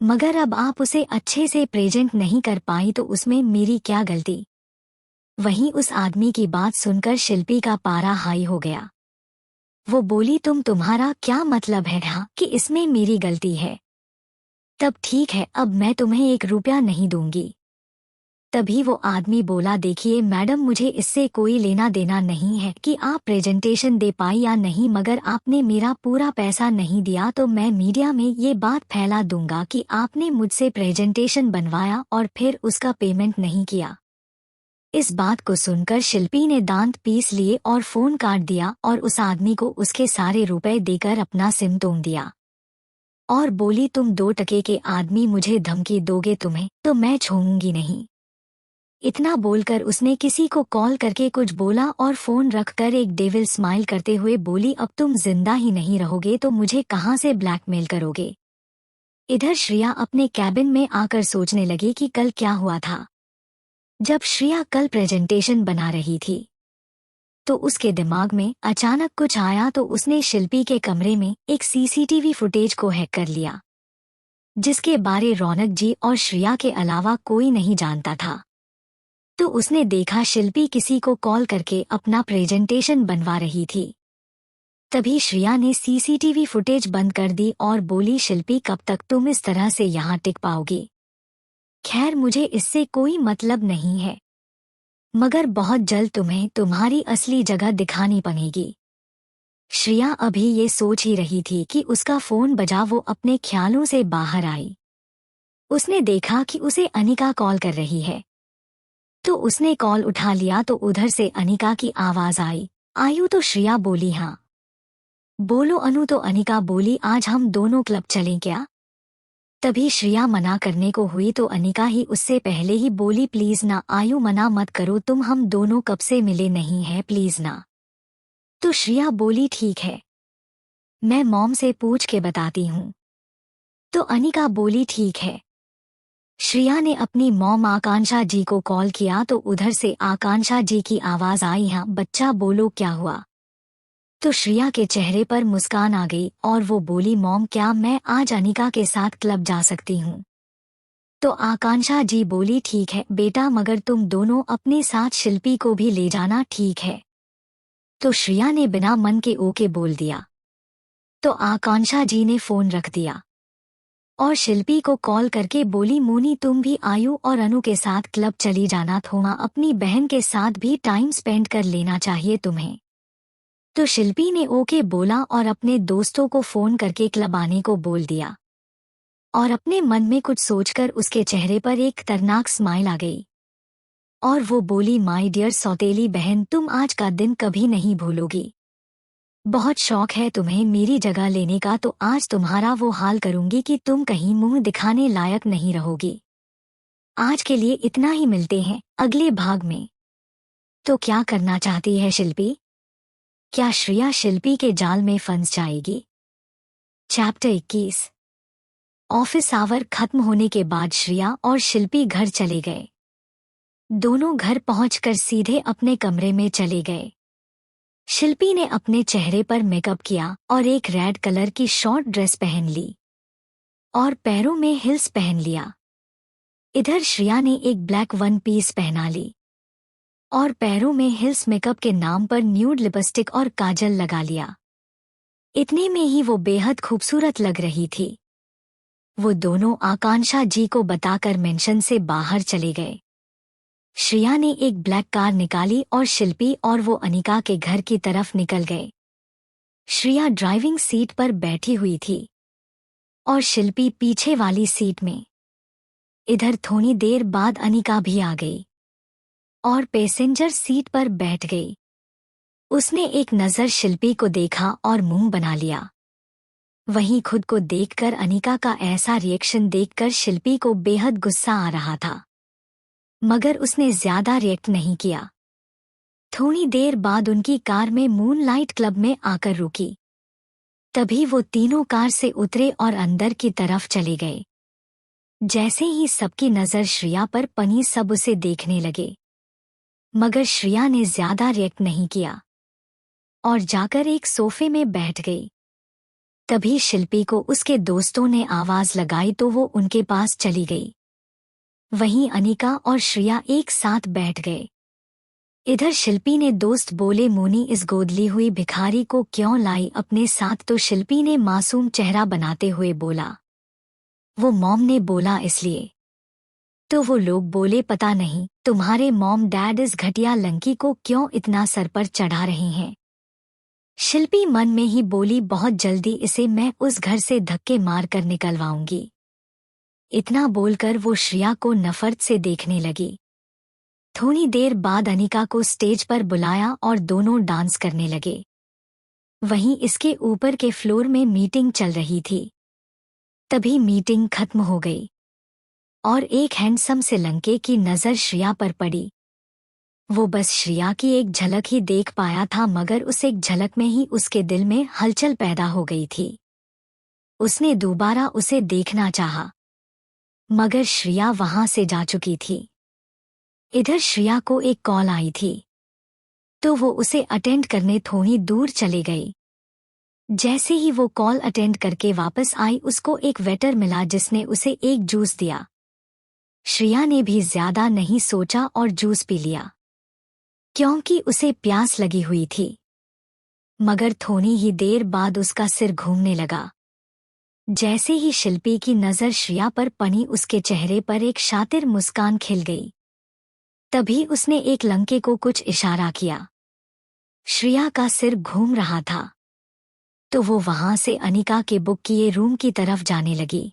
मगर अब आप उसे अच्छे से प्रेजेंट नहीं कर पाई तो उसमें मेरी क्या गलती। वहीं उस आदमी की बात सुनकर शिल्पी का पारा हाई हो गया। वो बोली, तुम्हारा क्या मतलब है हाँ कि इसमें मेरी गलती है? तब ठीक है, अब मैं तुम्हें 1 रुपया नहीं दूंगी। तभी वो आदमी बोला, देखिए मैडम, मुझे इससे कोई लेना देना नहीं है कि आप प्रेजेंटेशन दे पाई या नहीं, मगर आपने मेरा पूरा पैसा नहीं दिया तो मैं मीडिया में ये बात फैला दूंगा कि आपने मुझसे प्रेजेंटेशन बनवाया और फिर उसका पेमेंट नहीं किया। इस बात को सुनकर शिल्पी ने दांत पीस लिए और फोन काट दिया और उस आदमी को उसके सारे रुपए देकर अपना सिम तोड़ दिया और बोली, तुम 2 टके के आदमी, मुझे धमकी दोगे तुम्हें तो मैं छोड़ूंगी नहीं। इतना बोलकर उसने किसी को कॉल करके कुछ बोला और फोन रखकर एक डेविल स्माइल करते हुए बोली, अब तुम जिंदा ही नहीं रहोगे तो मुझे कहां से ब्लैकमेल करोगे। इधर श्रिया अपने कैबिन में आकर सोचने लगी कि कल क्या हुआ था। जब श्रिया कल प्रेजेंटेशन बना रही थी तो उसके दिमाग में अचानक कुछ आया, तो उसने शिल्पी के कमरे में एक सीसीटीवी फुटेज को हैक कर लिया, जिसके बारे रौनक जी और श्रिया के अलावा कोई नहीं जानता था। तो उसने देखा शिल्पी किसी को कॉल करके अपना प्रेजेंटेशन बनवा रही थी। तभी श्रिया ने सीसीटीवी फुटेज बंद कर दी और बोली, शिल्पी कब तक तुम इस तरह से यहाँ टिक पाओगी? खैर मुझे इससे कोई मतलब नहीं है, मगर बहुत जल्द तुम्हें तुम्हारी असली जगह दिखानी पड़ेगी। श्रिया अभी ये सोच ही रही थी कि उसका फोन बजा। वो अपने ख्यालों से बाहर आई। उसने देखा कि उसे अनिका कॉल कर रही है, तो उसने कॉल उठा लिया तो उधर से अनिका की आवाज आई, आयु? तो श्रिया बोली, हाँ। बोलो अनु? तो अनिका बोली, आज हम दोनों क्लब चलें क्या? तभी श्रिया मना करने को हुई तो अनिका ही उससे पहले ही बोली, प्लीज ना आयु, मना मत करो तुम, हम दोनों कब से मिले नहीं हैं, प्लीज ना। तो श्रिया बोली, ठीक है, मैं मॉम से पूछ के बताती हूँ। तो अनिका बोली, ठीक है। श्रिया ने अपनी मॉम आकांक्षा जी को कॉल किया तो उधर से आकांक्षा जी की आवाज आई, हाँ बच्चा बोलो क्या हुआ? तो श्रिया के चेहरे पर मुस्कान आ गई और वो बोली, मॉम क्या मैं आज अनिका के साथ क्लब जा सकती हूँ? तो आकांक्षा जी बोली, ठीक है बेटा, मगर तुम दोनों अपने साथ शिल्पी को भी ले जाना, ठीक है? तो श्रिया ने बिना मन के ओके बोल दिया। तो आकांक्षा जी ने फोन रख दिया और शिल्पी को कॉल करके बोली, मोनी तुम भी आयु और अनु के साथ क्लब चली जाना, थोड़ा अपनी बहन के साथ भी टाइम स्पेंड कर लेना चाहिए तुम्हें। तो शिल्पी ने ओके बोला और अपने दोस्तों को फोन करके क्लब आने को बोल दिया और अपने मन में कुछ सोचकर उसके चेहरे पर एक खतरनाक स्माइल आ गई और वो बोली, माय डियर सौतेली बहन, तुम आज का दिन कभी नहीं भूलोगी। बहुत शौक है तुम्हें मेरी जगह लेने का, तो आज तुम्हारा वो हाल करूंगी कि तुम कहीं मुंह दिखाने लायक नहीं रहोगी। आज के लिए इतना ही, मिलते हैं अगले भाग में। तो क्या करना चाहती है शिल्पी? क्या श्रिया शिल्पी के जाल में फंस जाएगी? चैप्टर 21। ऑफिस आवर खत्म होने के बाद श्रिया और शिल्पी घर चले गए। दोनों घर पहुंचकर सीधे अपने कमरे में चले गए। शिल्पी ने अपने चेहरे पर मेकअप किया और एक रेड कलर की शॉर्ट ड्रेस पहन ली और पैरों में हिल्स पहन लिया। इधर श्रिया ने एक ब्लैक वन पीस पहना ली और पैरों में हिल्स, मेकअप के नाम पर न्यूड लिपस्टिक और काजल लगा लिया। इतने में ही वो बेहद खूबसूरत लग रही थी। वो दोनों आकांक्षा जी को बताकर मेंशन से बाहर चले गए। श्रिया ने एक ब्लैक कार निकाली और शिल्पी और वो अनिका के घर की तरफ निकल गए। श्रिया ड्राइविंग सीट पर बैठी हुई थी और शिल्पी पीछे वाली सीट में। इधर थोड़ी देर बाद अनिका भी आ गई और पैसेंजर सीट पर बैठ गई। उसने एक नज़र शिल्पी को देखा और मुंह बना लिया। वहीं खुद को देखकर अनिका का ऐसा रिएक्शन देखकर शिल्पी को बेहद गुस्सा आ रहा था, मगर उसने ज्यादा रिएक्ट नहीं किया। थोड़ी देर बाद उनकी कार में मूनलाइट क्लब में आकर रुकी। तभी वो तीनों कार से उतरे और अंदर की तरफ चले गए। जैसे ही सबकी नज़र श्रिया पर पनी सब उसे देखने लगे, मगर श्रिया ने ज्यादा रिएक्ट नहीं किया और जाकर एक सोफे में बैठ गई। तभी शिल्पी को उसके दोस्तों ने आवाज लगाई तो वो उनके पास चली गई। वहीं अनिका और श्रिया एक साथ बैठ गए। इधर शिल्पी ने दोस्त बोले, मोनी इस गोदली हुई भिखारी को क्यों लाई अपने साथ? तो शिल्पी ने मासूम चेहरा बनाते हुए बोला, वो मॉम ने बोला इसलिए। तो वो लोग बोले, पता नहीं तुम्हारे मॉम डैड इस घटिया लड़की को क्यों इतना सर पर चढ़ा रहे हैं। शिल्पी मन में ही बोली, बहुत जल्दी इसे मैं उस घर से धक्के मार कर निकलवाऊंगी। इतना बोलकर वो श्रिया को नफरत से देखने लगी। थोड़ी देर बाद अनिका को स्टेज पर बुलाया और दोनों डांस करने लगे। वहीं इसके ऊपर के फ्लोर में मीटिंग चल रही थी। तभी मीटिंग खत्म हो गई और एक हैंडसम से लड़के की नज़र श्रिया पर पड़ी। वो बस श्रिया की एक झलक ही देख पाया था, मगर उस एक झलक में ही उसके दिल में हलचल पैदा हो गई थी। उसने दोबारा उसे देखना चाहा, मगर श्रिया वहां से जा चुकी थी। इधर श्रिया को एक कॉल आई थी, तो वो उसे अटेंड करने थोड़ी दूर चले गई। जैसे ही वो कॉल अटेंड करके वापस आई, उसको एक वेटर मिला जिसने उसे एक जूस दिया। श्रिया ने भी ज्यादा नहीं सोचा और जूस पी लिया, क्योंकि उसे प्यास लगी हुई थी। मगर थोड़ी ही देर बाद उसका सिर घूमने लगा। जैसे ही शिल्पी की नज़र श्रिया पर पड़ी, उसके चेहरे पर एक शातिर मुस्कान खिल गई। तभी उसने एक लड़के को कुछ इशारा किया। श्रिया का सिर घूम रहा था, तो वो वहां से अनिका के बुक किए रूम की तरफ जाने लगी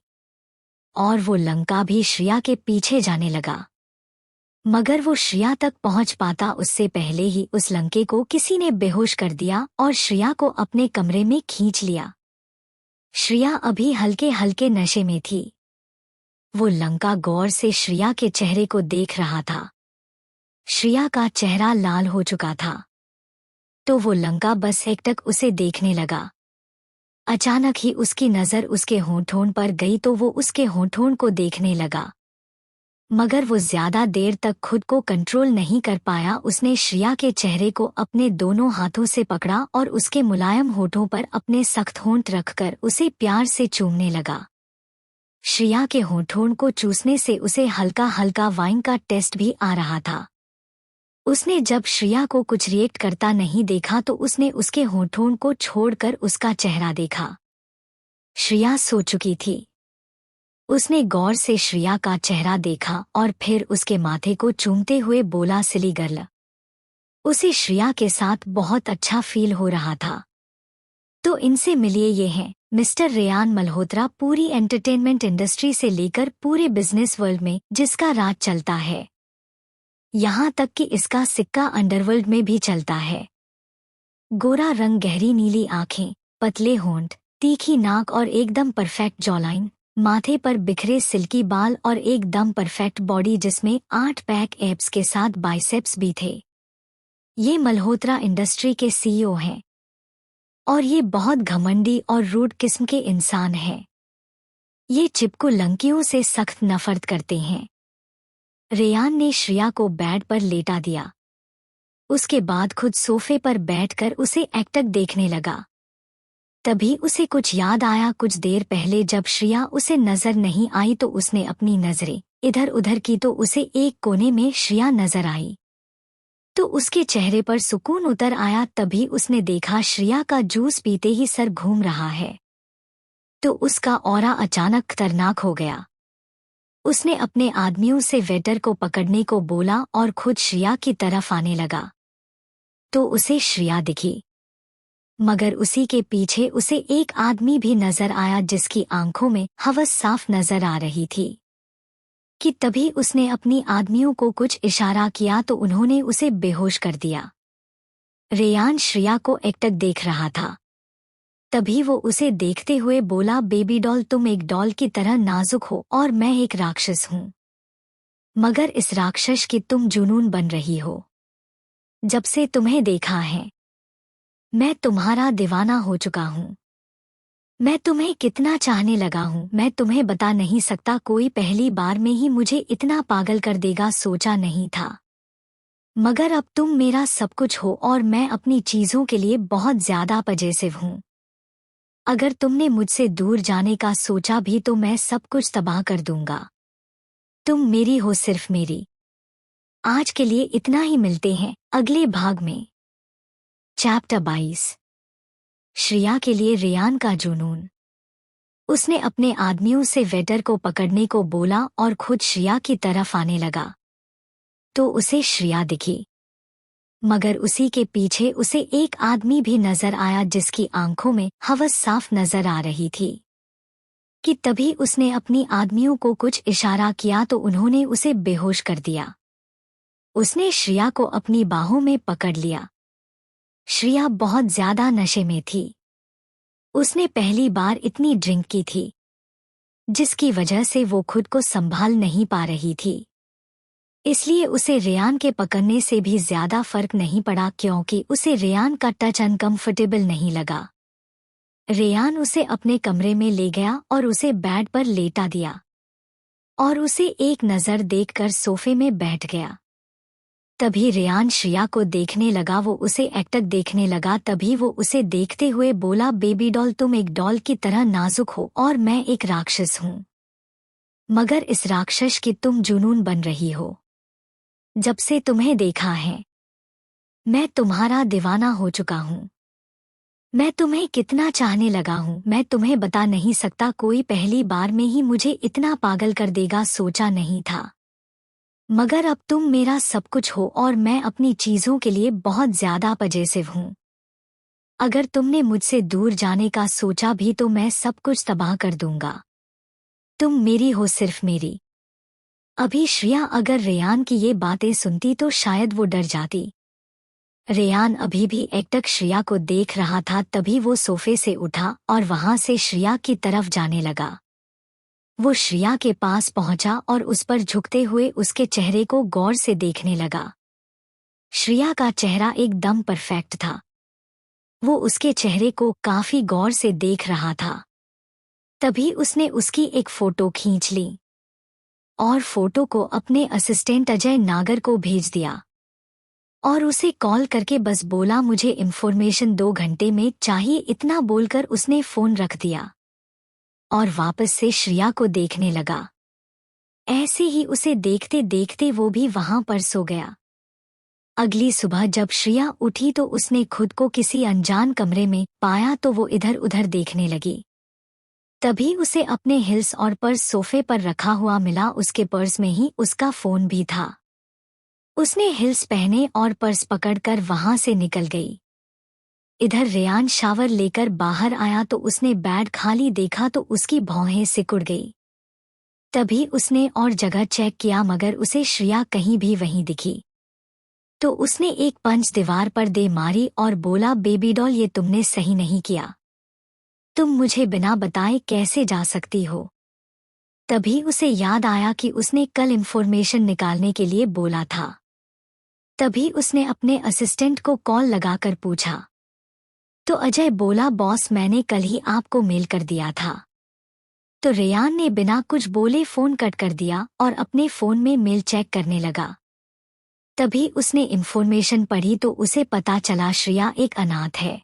और वो लड़का भी श्रिया के पीछे जाने लगा। मगर वो श्रिया तक पहुंच पाता उससे पहले ही उस लड़के को किसी ने बेहोश कर दिया और श्रिया को अपने कमरे में खींच लिया। श्रिया अभी हल्के हल्के नशे में थी। वो लड़का गौर से श्रिया के चेहरे को देख रहा था। श्रिया का चेहरा लाल हो चुका था, तो वो लड़का बस एकटक उसे देखने लगा। अचानक ही उसकी नज़र उसके होठों पर गई, तो वो उसके होठों को देखने लगा, मगर वो ज्यादा देर तक खुद को कंट्रोल नहीं कर पाया। उसने श्रिया के चेहरे को अपने दोनों हाथों से पकड़ा और उसके मुलायम होठों पर अपने सख्त होंठ रखकर उसे प्यार से चूमने लगा। श्रिया के होठों को चूसने से उसे हल्का हल्का वाइन का टेस्ट भी आ रहा था। उसने जब श्रिया को कुछ रिएक्ट करता नहीं देखा, तो उसने उसके होठों को छोड़कर उसका चेहरा देखा। श्रिया सो चुकी थी। उसने गौर से श्रिया का चेहरा देखा और फिर उसके माथे को चूमते हुए बोला, सिली गर्ल। उसे श्रिया के साथ बहुत अच्छा फील हो रहा था। तो इनसे मिलिए, ये हैं मिस्टर रेयान मल्होत्रा। पूरी एंटरटेनमेंट इंडस्ट्री से लेकर पूरे बिजनेस वर्ल्ड में जिसका राज चलता है, यहाँ तक कि इसका सिक्का अंडरवर्ल्ड में भी चलता है। गोरा रंग, गहरी नीली आंखें, पतले होंठ, तीखी नाक और एकदम परफेक्ट जॉलाइन, माथे पर बिखरे सिल्की बाल और एकदम परफेक्ट बॉडी जिसमें 8 पैक एब्स के साथ बाइसेप्स भी थे। ये मल्होत्रा इंडस्ट्री के सीईओ हैं और ये बहुत घमंडी और रूड किस्म के इंसान हैं। ये चिपकू लड़कियों से सख्त नफरत करते हैं। रेयान ने श्रिया को बेड पर लेटा दिया। उसके बाद खुद सोफे पर बैठकर उसे एकटक देखने लगा। तभी उसे कुछ याद आया। कुछ देर पहले जब श्रिया उसे नजर नहीं आई, तो उसने अपनी नजरें इधर उधर की, तो उसे एक कोने में श्रिया नजर आई। तो उसके चेहरे पर सुकून उतर आया। तभी उसने देखा श्रिया का जूस पीते ही सर घूम रहा है, तो उसका ऑरा अचानक खतरनाक हो गया। उसने अपने आदमियों से वेटर को पकड़ने को बोला और खुद श्रिया की तरफ आने लगा। तो उसे श्रिया दिखी, मगर उसी के पीछे उसे एक आदमी भी नजर आया जिसकी आंखों में हवस साफ नजर आ रही थी। कि तभी उसने अपनी आदमियों को कुछ इशारा किया तो उन्होंने उसे बेहोश कर दिया। रेयान श्रिया को एकटक देख रहा था। तभी वो उसे देखते हुए बोला, बेबी डॉल, तुम एक डॉल की तरह नाजुक हो और मैं एक राक्षस हूँ, मगर इस राक्षस की तुम जुनून बन रही हो। जब से तुम्हें देखा है मैं तुम्हारा दीवाना हो चुका हूँ। मैं तुम्हें कितना चाहने लगा हूँ मैं तुम्हें बता नहीं सकता। कोई पहली बार में ही मुझे इतना पागल कर देगा सोचा नहीं था, मगर अब तुम मेरा सब कुछ हो और मैं अपनी चीजों के लिए बहुत ज्यादा पजेसिव हूँ। अगर तुमने मुझसे दूर जाने का सोचा भी तो मैं सब कुछ तबाह कर दूंगा। तुम मेरी हो, सिर्फ मेरी। आज के लिए इतना ही, मिलते हैं अगले भाग में। चैप्टर 22। श्रिया के लिए रेयान का जुनून। उसने अपने आदमियों से वेटर को पकड़ने को बोला और खुद श्रिया की तरफ आने लगा तो उसे श्रिया दिखी, मगर उसी के पीछे उसे एक आदमी भी नजर आया जिसकी आंखों में हवस साफ नजर आ रही थी। कि तभी उसने अपनी आदमियों को कुछ इशारा किया तो उन्होंने उसे बेहोश कर दिया। उसने श्रिया को अपनी बाहों में पकड़ लिया। श्रिया बहुत ज्यादा नशे में थी। उसने पहली बार इतनी ड्रिंक की थी जिसकी वजह से वो खुद को संभाल नहीं पा रही थी। इसलिए उसे रेयान के पकड़ने से भी ज्यादा फर्क नहीं पड़ा क्योंकि उसे रेयान का टच अनकंफर्टेबल नहीं लगा। रेयान उसे अपने कमरे में ले गया और उसे बेड पर लेटा दिया और उसे एक नज़र देखकर सोफे में बैठ गया। तभी रेयान श्रिया को देखने लगा, वो उसे एकटक देखने लगा। तभी वो उसे देखते हुए बोला, बेबी डॉल, तुम एक डॉल की तरह नाजुक हो और मैं एक राक्षस हूँ, मगर इस राक्षस की तुम जुनून बन रही हो। जब से तुम्हें देखा है मैं तुम्हारा दीवाना हो चुका हूँ। मैं तुम्हें कितना चाहने लगा हूँ मैं तुम्हें बता नहीं सकता। कोई पहली बार में ही मुझे इतना पागल कर देगा सोचा नहीं था, मगर अब तुम मेरा सब कुछ हो और मैं अपनी चीजों के लिए बहुत ज्यादा पजेसिव हूँ। अगर तुमने मुझसे दूर जाने का सोचा भी तो मैं सब कुछ तबाह कर दूंगा। तुम मेरी हो, सिर्फ मेरी। अभी श्रिया अगर रेयान की ये बातें सुनती तो शायद वो डर जाती। रेयान अभी भी एकटक श्रिया को देख रहा था। तभी वो सोफे से उठा और वहां से श्रिया की तरफ जाने लगा। वो श्रिया के पास पहुंचा और उस पर झुकते हुए उसके चेहरे को गौर से देखने लगा। श्रिया का चेहरा एकदम परफेक्ट था। वो उसके चेहरे को काफी गौर से देख रहा था। तभी उसने उसकी एक फोटो खींच ली और फोटो को अपने असिस्टेंट अजय नागर को भेज दिया और उसे कॉल करके बस बोला, मुझे इन्फॉर्मेशन 2 घंटे में चाहिए। इतना बोलकर उसने फोन रख दिया और वापस से श्रिया को देखने लगा। ऐसे ही उसे देखते देखते वो भी वहां पर सो गया। अगली सुबह जब श्रिया उठी तो उसने खुद को किसी अनजान कमरे में पाया तो वो इधर उधर देखने लगी। तभी उसे अपने हिल्स और पर्स सोफे पर रखा हुआ मिला। उसके पर्स में ही उसका फोन भी था। उसने हिल्स पहने और पर्स पकड़कर वहां से निकल गई। इधर रेयान शावर लेकर बाहर आया तो उसने बेड खाली देखा तो उसकी भौहें सिकुड़ गई। तभी उसने और जगह चेक किया मगर उसे श्रिया कहीं भी वहीं दिखी। तो उसने एक पंच दीवार पर दे मारी और बोला, बेबी डॉल, ये तुमने सही नहीं किया। तुम मुझे बिना बताए कैसे जा सकती हो। तभी उसे याद आया कि उसने कल इन्फॉर्मेशन निकालने के लिए बोला था। तभी उसने अपने असिस्टेंट को कॉल लगाकर पूछा तो अजय बोला, बॉस, मैंने कल ही आपको मेल कर दिया था। तो रेयान ने बिना कुछ बोले फोन कट कर दिया और अपने फोन में मेल चेक करने लगा। तभी उसने इन्फॉर्मेशन पढ़ी तो उसे पता चला श्रिया एक अनाथ है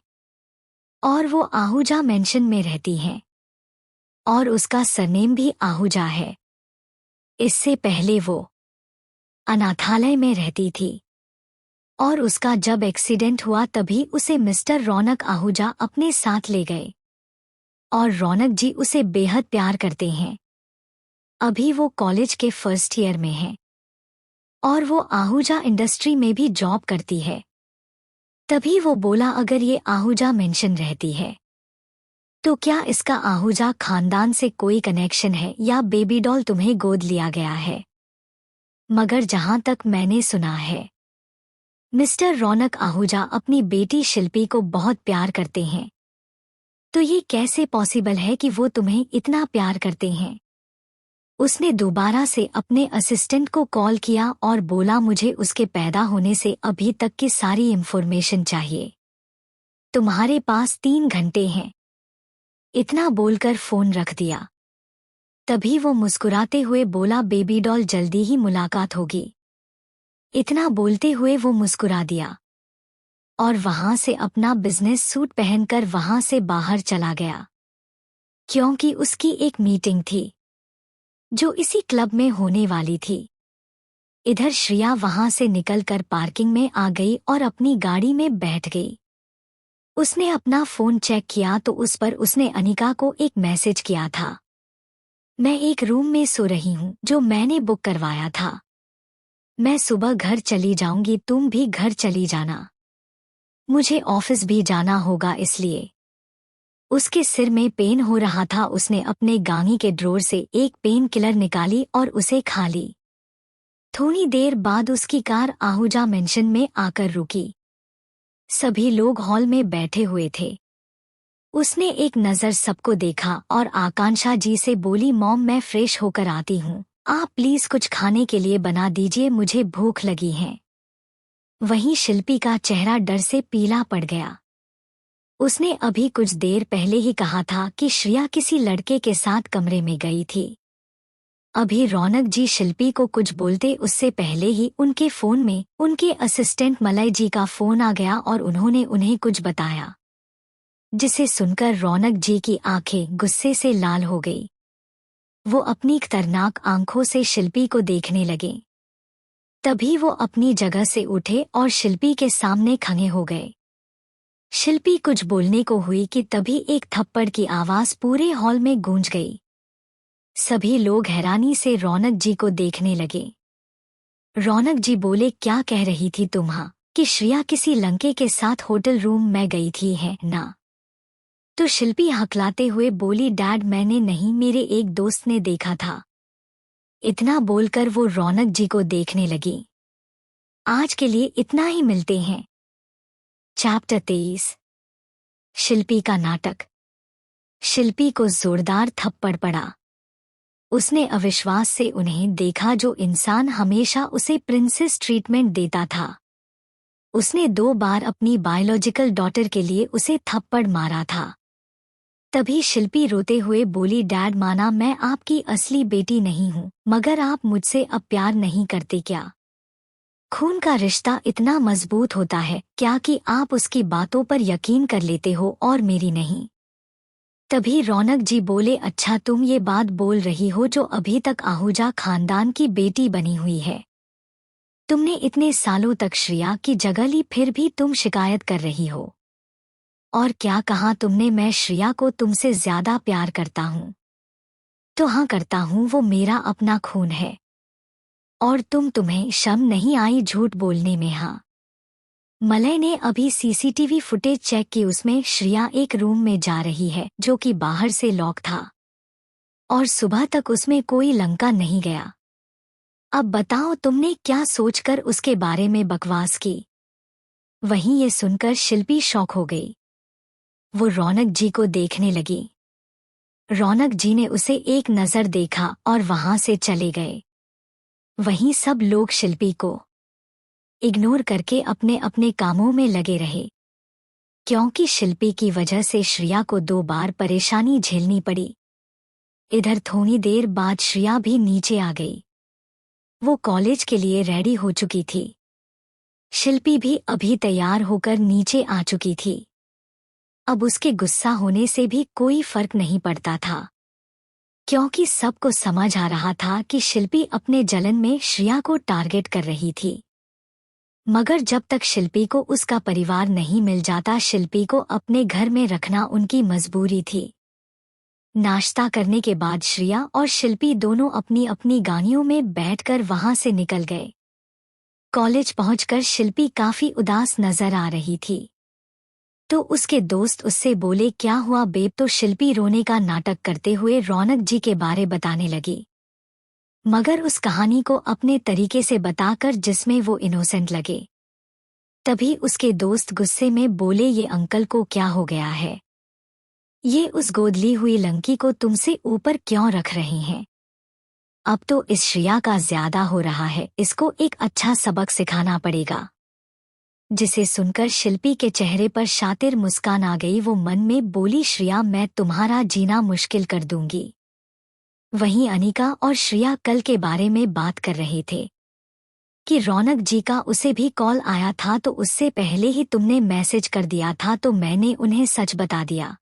और वो आहूजा मेंशन में रहती है और उसका सरनेम भी आहूजा है। इससे पहले वो अनाथालय में रहती थी और उसका जब एक्सीडेंट हुआ तभी उसे मिस्टर रौनक आहूजा अपने साथ ले गए और रौनक जी उसे बेहद प्यार करते हैं। अभी वो कॉलेज के फर्स्ट ईयर में है और वो आहूजा इंडस्ट्री में भी जॉब करती है। तभी वो बोला, अगर ये आहूजा मेंशन रहती है तो क्या इसका आहूजा खानदान से कोई कनेक्शन है या बेबी डॉल तुम्हें गोद लिया गया है? मगर जहां तक मैंने सुना है, मिस्टर रौनक आहूजा अपनी बेटी शिल्पी को बहुत प्यार करते हैं। तो ये कैसे पॉसिबल है कि वो तुम्हें इतना प्यार करते हैं? उसने दोबारा से अपने असिस्टेंट को कॉल किया और बोला मुझे उसके पैदा होने से अभी तक की सारी इंफॉर्मेशन चाहिए। तुम्हारे पास 3 घंटे हैं। इतना बोलकर फोन रख दिया। तभी वो मुस्कुराते हुए बोला बेबी डॉल जल्दी ही मुलाकात होगी। इतना बोलते हुए वो मुस्कुरा दिया और वहां से अपना बिजनेस सूट पहनकर वहां से बाहर चला गया, क्योंकि उसकी एक मीटिंग थी जो इसी क्लब में होने वाली थी। इधर श्रिया वहां से निकलकर पार्किंग में आ गई और अपनी गाड़ी में बैठ गई। उसने अपना फोन चेक किया तो उस पर उसने अनिका को एक मैसेज किया था, मैं एक रूम में सो रही हूँ जो मैंने बुक करवाया था। मैं सुबह घर चली जाऊंगी, तुम भी घर चली जाना। मुझे ऑफिस भी जाना होगा इसलिए। उसके सिर में पेन हो रहा था। उसने अपने गानी के ड्रॉर से एक पेन किलर निकाली और उसे खा ली। थोड़ी देर बाद उसकी कार आहूजा मेंशन में आकर रुकी। सभी लोग हॉल में बैठे हुए थे। उसने एक नज़र सबको देखा और आकांक्षा जी से बोली मॉम मैं फ्रेश होकर आती हूँ, आप प्लीज कुछ खाने के लिए बना दीजिए, मुझे भूख लगी है। वहीं शिल्पी का चेहरा डर से पीला पड़ गया। उसने अभी कुछ देर पहले ही कहा था कि श्रिया किसी लड़के के साथ कमरे में गई थी। अभी रौनक जी शिल्पी को कुछ बोलते उससे पहले ही उनके फोन में उनके असिस्टेंट मलय जी का फोन आ गया और उन्होंने उन्हें कुछ बताया, जिसे सुनकर रौनक जी की आंखें गुस्से से लाल हो गई। वो अपनी खतरनाक आंखों से शिल्पी को देखने लगे। तभी वो अपनी जगह से उठे और शिल्पी के सामने खड़े हो गए। शिल्पी कुछ बोलने को हुई कि तभी एक थप्पड़ की आवाज पूरे हॉल में गूंज गई। सभी लोग हैरानी से रौनक जी को देखने लगे। रौनक जी बोले क्या कह रही थी तुम्हा कि श्रिया किसी लड़के के साथ होटल रूम में गई थी है ना? तो शिल्पी हकलाते हुए बोली डैड मैंने नहीं, मेरे एक दोस्त ने देखा था। इतना बोलकर वो रौनक जी को देखने लगी। आज के लिए इतना ही, मिलते हैं। चैप्टर 23। शिल्पी का नाटक। शिल्पी को जोरदार थप्पड़ पड़ा। उसने अविश्वास से उन्हें देखा जो इंसान हमेशा उसे प्रिंसेस ट्रीटमेंट देता था। उसने 2 बार अपनी बायोलॉजिकल डॉटर के लिए उसे थप्पड़ मारा था। तभी शिल्पी रोते हुए बोली डैड माना मैं आपकी असली बेटी नहीं हूँ, मगर आप मुझसे अब प्यार नहीं करते क्या? खून का रिश्ता इतना मजबूत होता है क्या कि आप उसकी बातों पर यकीन कर लेते हो और मेरी नहीं? तभी रौनक जी बोले अच्छा तुम ये बात बोल रही हो जो अभी तक आहूजा खानदान की बेटी बनी हुई है। तुमने इतने सालों तक श्रिया की जगह ली, फिर भी तुम शिकायत कर रही हो। और क्या कहा तुमने मैं श्रिया को तुमसे ज्यादा प्यार करता हूँ? तो हाँ करता हूँ, वो मेरा अपना खून है। और तुम्हें शर्म नहीं आई झूठ बोलने में? हाँ। मलय ने अभी सीसीटीवी फुटेज चेक की, उसमें श्रिया एक रूम में जा रही है जो कि बाहर से लॉक था और सुबह तक उसमें कोई लंका नहीं गया। अब बताओ तुमने क्या सोचकर उसके बारे में बकवास की? वहीं ये सुनकर शिल्पी शॉक हो गई। वो रौनक जी को देखने लगी। रौनक जी ने उसे एक नज़र देखा और वहां से चले गए। वहीं सब लोग शिल्पी को इग्नोर करके अपने अपने कामों में लगे रहे, क्योंकि शिल्पी की वजह से श्रिया को 2 बार परेशानी झेलनी पड़ी। इधर थोड़ी देर बाद श्रिया भी नीचे आ गई। वो कॉलेज के लिए रेडी हो चुकी थी। शिल्पी भी अभी तैयार होकर नीचे आ चुकी थी। अब उसके गुस्सा होने से भी कोई फर्क नहीं पड़ता था, क्योंकि सबको समझ आ रहा था कि शिल्पी अपने जलन में श्रिया को टारगेट कर रही थी। मगर जब तक शिल्पी को उसका परिवार नहीं मिल जाता, शिल्पी को अपने घर में रखना उनकी मजबूरी थी। नाश्ता करने के बाद श्रिया और शिल्पी दोनों अपनी अपनी गाड़ियों में बैठकर वहां से निकल गए। कॉलेज पहुंचकर शिल्पी काफी उदास नजर आ रही थी। तो उसके दोस्त उससे बोले, क्या हुआ बेब? तो शिल्पी रोने का नाटक करते हुए रौनक जी के बारे बताने लगी, मगर उस कहानी को अपने तरीके से बताकर जिसमें वो इनोसेंट लगे। तभी उसके दोस्त गुस्से में बोले, ये अंकल को क्या हो गया है? ये उस गोदली हुई लंकी को तुमसे ऊपर क्यों रख रही हैं? अब तो इस श्रिया का ज्यादा हो रहा है, इसको एक अच्छा सबक सिखाना पड़ेगा। जिसे सुनकर शिल्पी के चेहरे पर शातिर मुस्कान आ गई। वो मन में बोली, श्रिया मैं तुम्हारा जीना मुश्किल कर दूंगी। वहीं अनिका और श्रिया कल के बारे में बात कर रहे थे कि रौनक जी का उसे भी कॉल आया था, तो उससे पहले ही तुमने मैसेज कर दिया था, तो मैंने उन्हें सच बता दिया।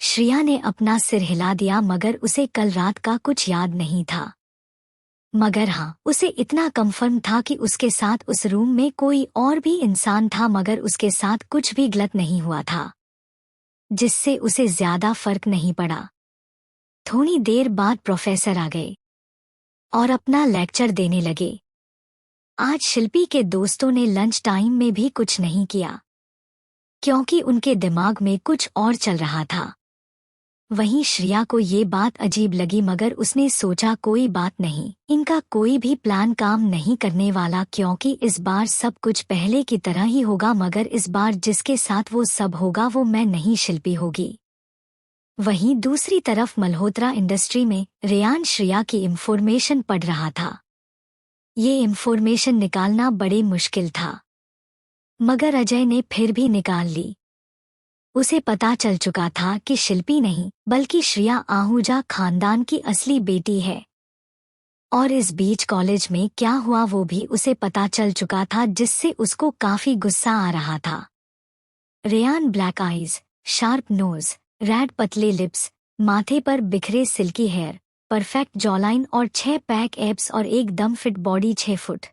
श्रिया ने अपना सिर हिला दिया, मगर उसे कल रात का कुछ याद नहीं था। मगर हाँ, उसे इतना कंफर्म था कि उसके साथ उस रूम में कोई और भी इंसान था, मगर उसके साथ कुछ भी गलत नहीं हुआ था, जिससे उसे ज्यादा फर्क नहीं पड़ा। थोड़ी देर बाद प्रोफेसर आ गए और अपना लेक्चर देने लगे। आज शिल्पी के दोस्तों ने लंच टाइम में भी कुछ नहीं किया, क्योंकि उनके दिमाग में कुछ और चल रहा था। वहीं श्रिया को ये बात अजीब लगी, मगर उसने सोचा कोई बात नहीं, इनका कोई भी प्लान काम नहीं करने वाला, क्योंकि इस बार सब कुछ पहले की तरह ही होगा। मगर इस बार जिसके साथ वो सब होगा वो मैं नहीं, शिल्पी होगी। वहीं दूसरी तरफ मल्होत्रा इंडस्ट्री में रेयान श्रिया की इंफॉर्मेशन पढ़ रहा था। ये इंफॉर्मेशन निकालना बड़े मुश्किल था, मगर अजय ने फिर भी निकाल ली। उसे पता चल चुका था कि शिल्पी नहीं बल्कि श्रिया आहूजा खानदान की असली बेटी है। और इस बीच कॉलेज में क्या हुआ वो भी उसे पता चल चुका था, जिससे उसको काफी गुस्सा आ रहा था। Reyan black eyes, sharp nose, red पतले लिप्स, माथे पर बिखरे सिल्की हेयर, परफेक्ट जॉलाइन और 6 पैक एब्स और एकदम fit body, 6 foot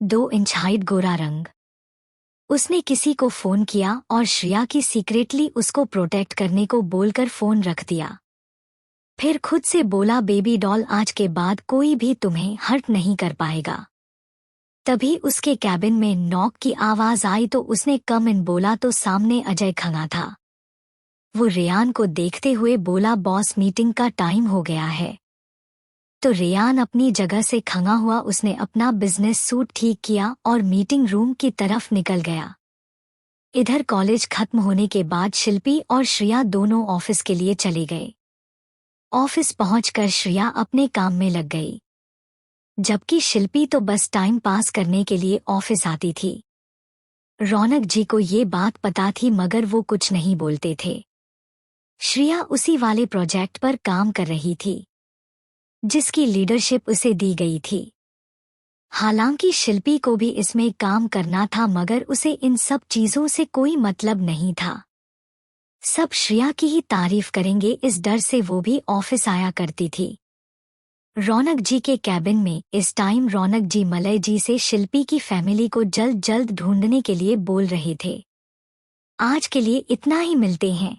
2 inch height, गोरा रंग। उसने किसी को फोन किया और श्रिया की सीक्रेटली उसको प्रोटेक्ट करने को बोलकर फोन रख दिया। फिर खुद से बोला, बेबी डॉल आज के बाद कोई भी तुम्हें हर्ट नहीं कर पाएगा। तभी उसके कैबिन में नॉक की आवाज आई, तो उसने कम इन बोला, तो सामने अजय खड़ा था। वो रेयान को देखते हुए बोला, बॉस मीटिंग का टाइम हो गया है। तो रेयान अपनी जगह से खड़ा हुआ, उसने अपना बिजनेस सूट ठीक किया और मीटिंग रूम की तरफ निकल गया। इधर कॉलेज खत्म होने के बाद शिल्पी और श्रिया दोनों ऑफिस के लिए चले गए। ऑफिस पहुंचकर श्रिया अपने काम में लग गई, जबकि शिल्पी तो बस टाइम पास करने के लिए ऑफिस आती थी। रौनक जी को ये बात पता थी, मगर वो कुछ नहीं बोलते थे। श्रिया उसी वाले प्रोजेक्ट पर काम कर रही थी जिसकी लीडरशिप उसे दी गई थी। हालांकि शिल्पी को भी इसमें काम करना था, मगर उसे इन सब चीजों से कोई मतलब नहीं था। सब श्रिया की ही तारीफ करेंगे, इस डर से वो भी ऑफिस आया करती थी। रौनक जी के कैबिन में इस टाइम रौनक जी मलय जी से शिल्पी की फैमिली को जल्द जल्द ढूंढने के लिए बोल रहे थे। आज के लिए इतना ही, मिलते हैं।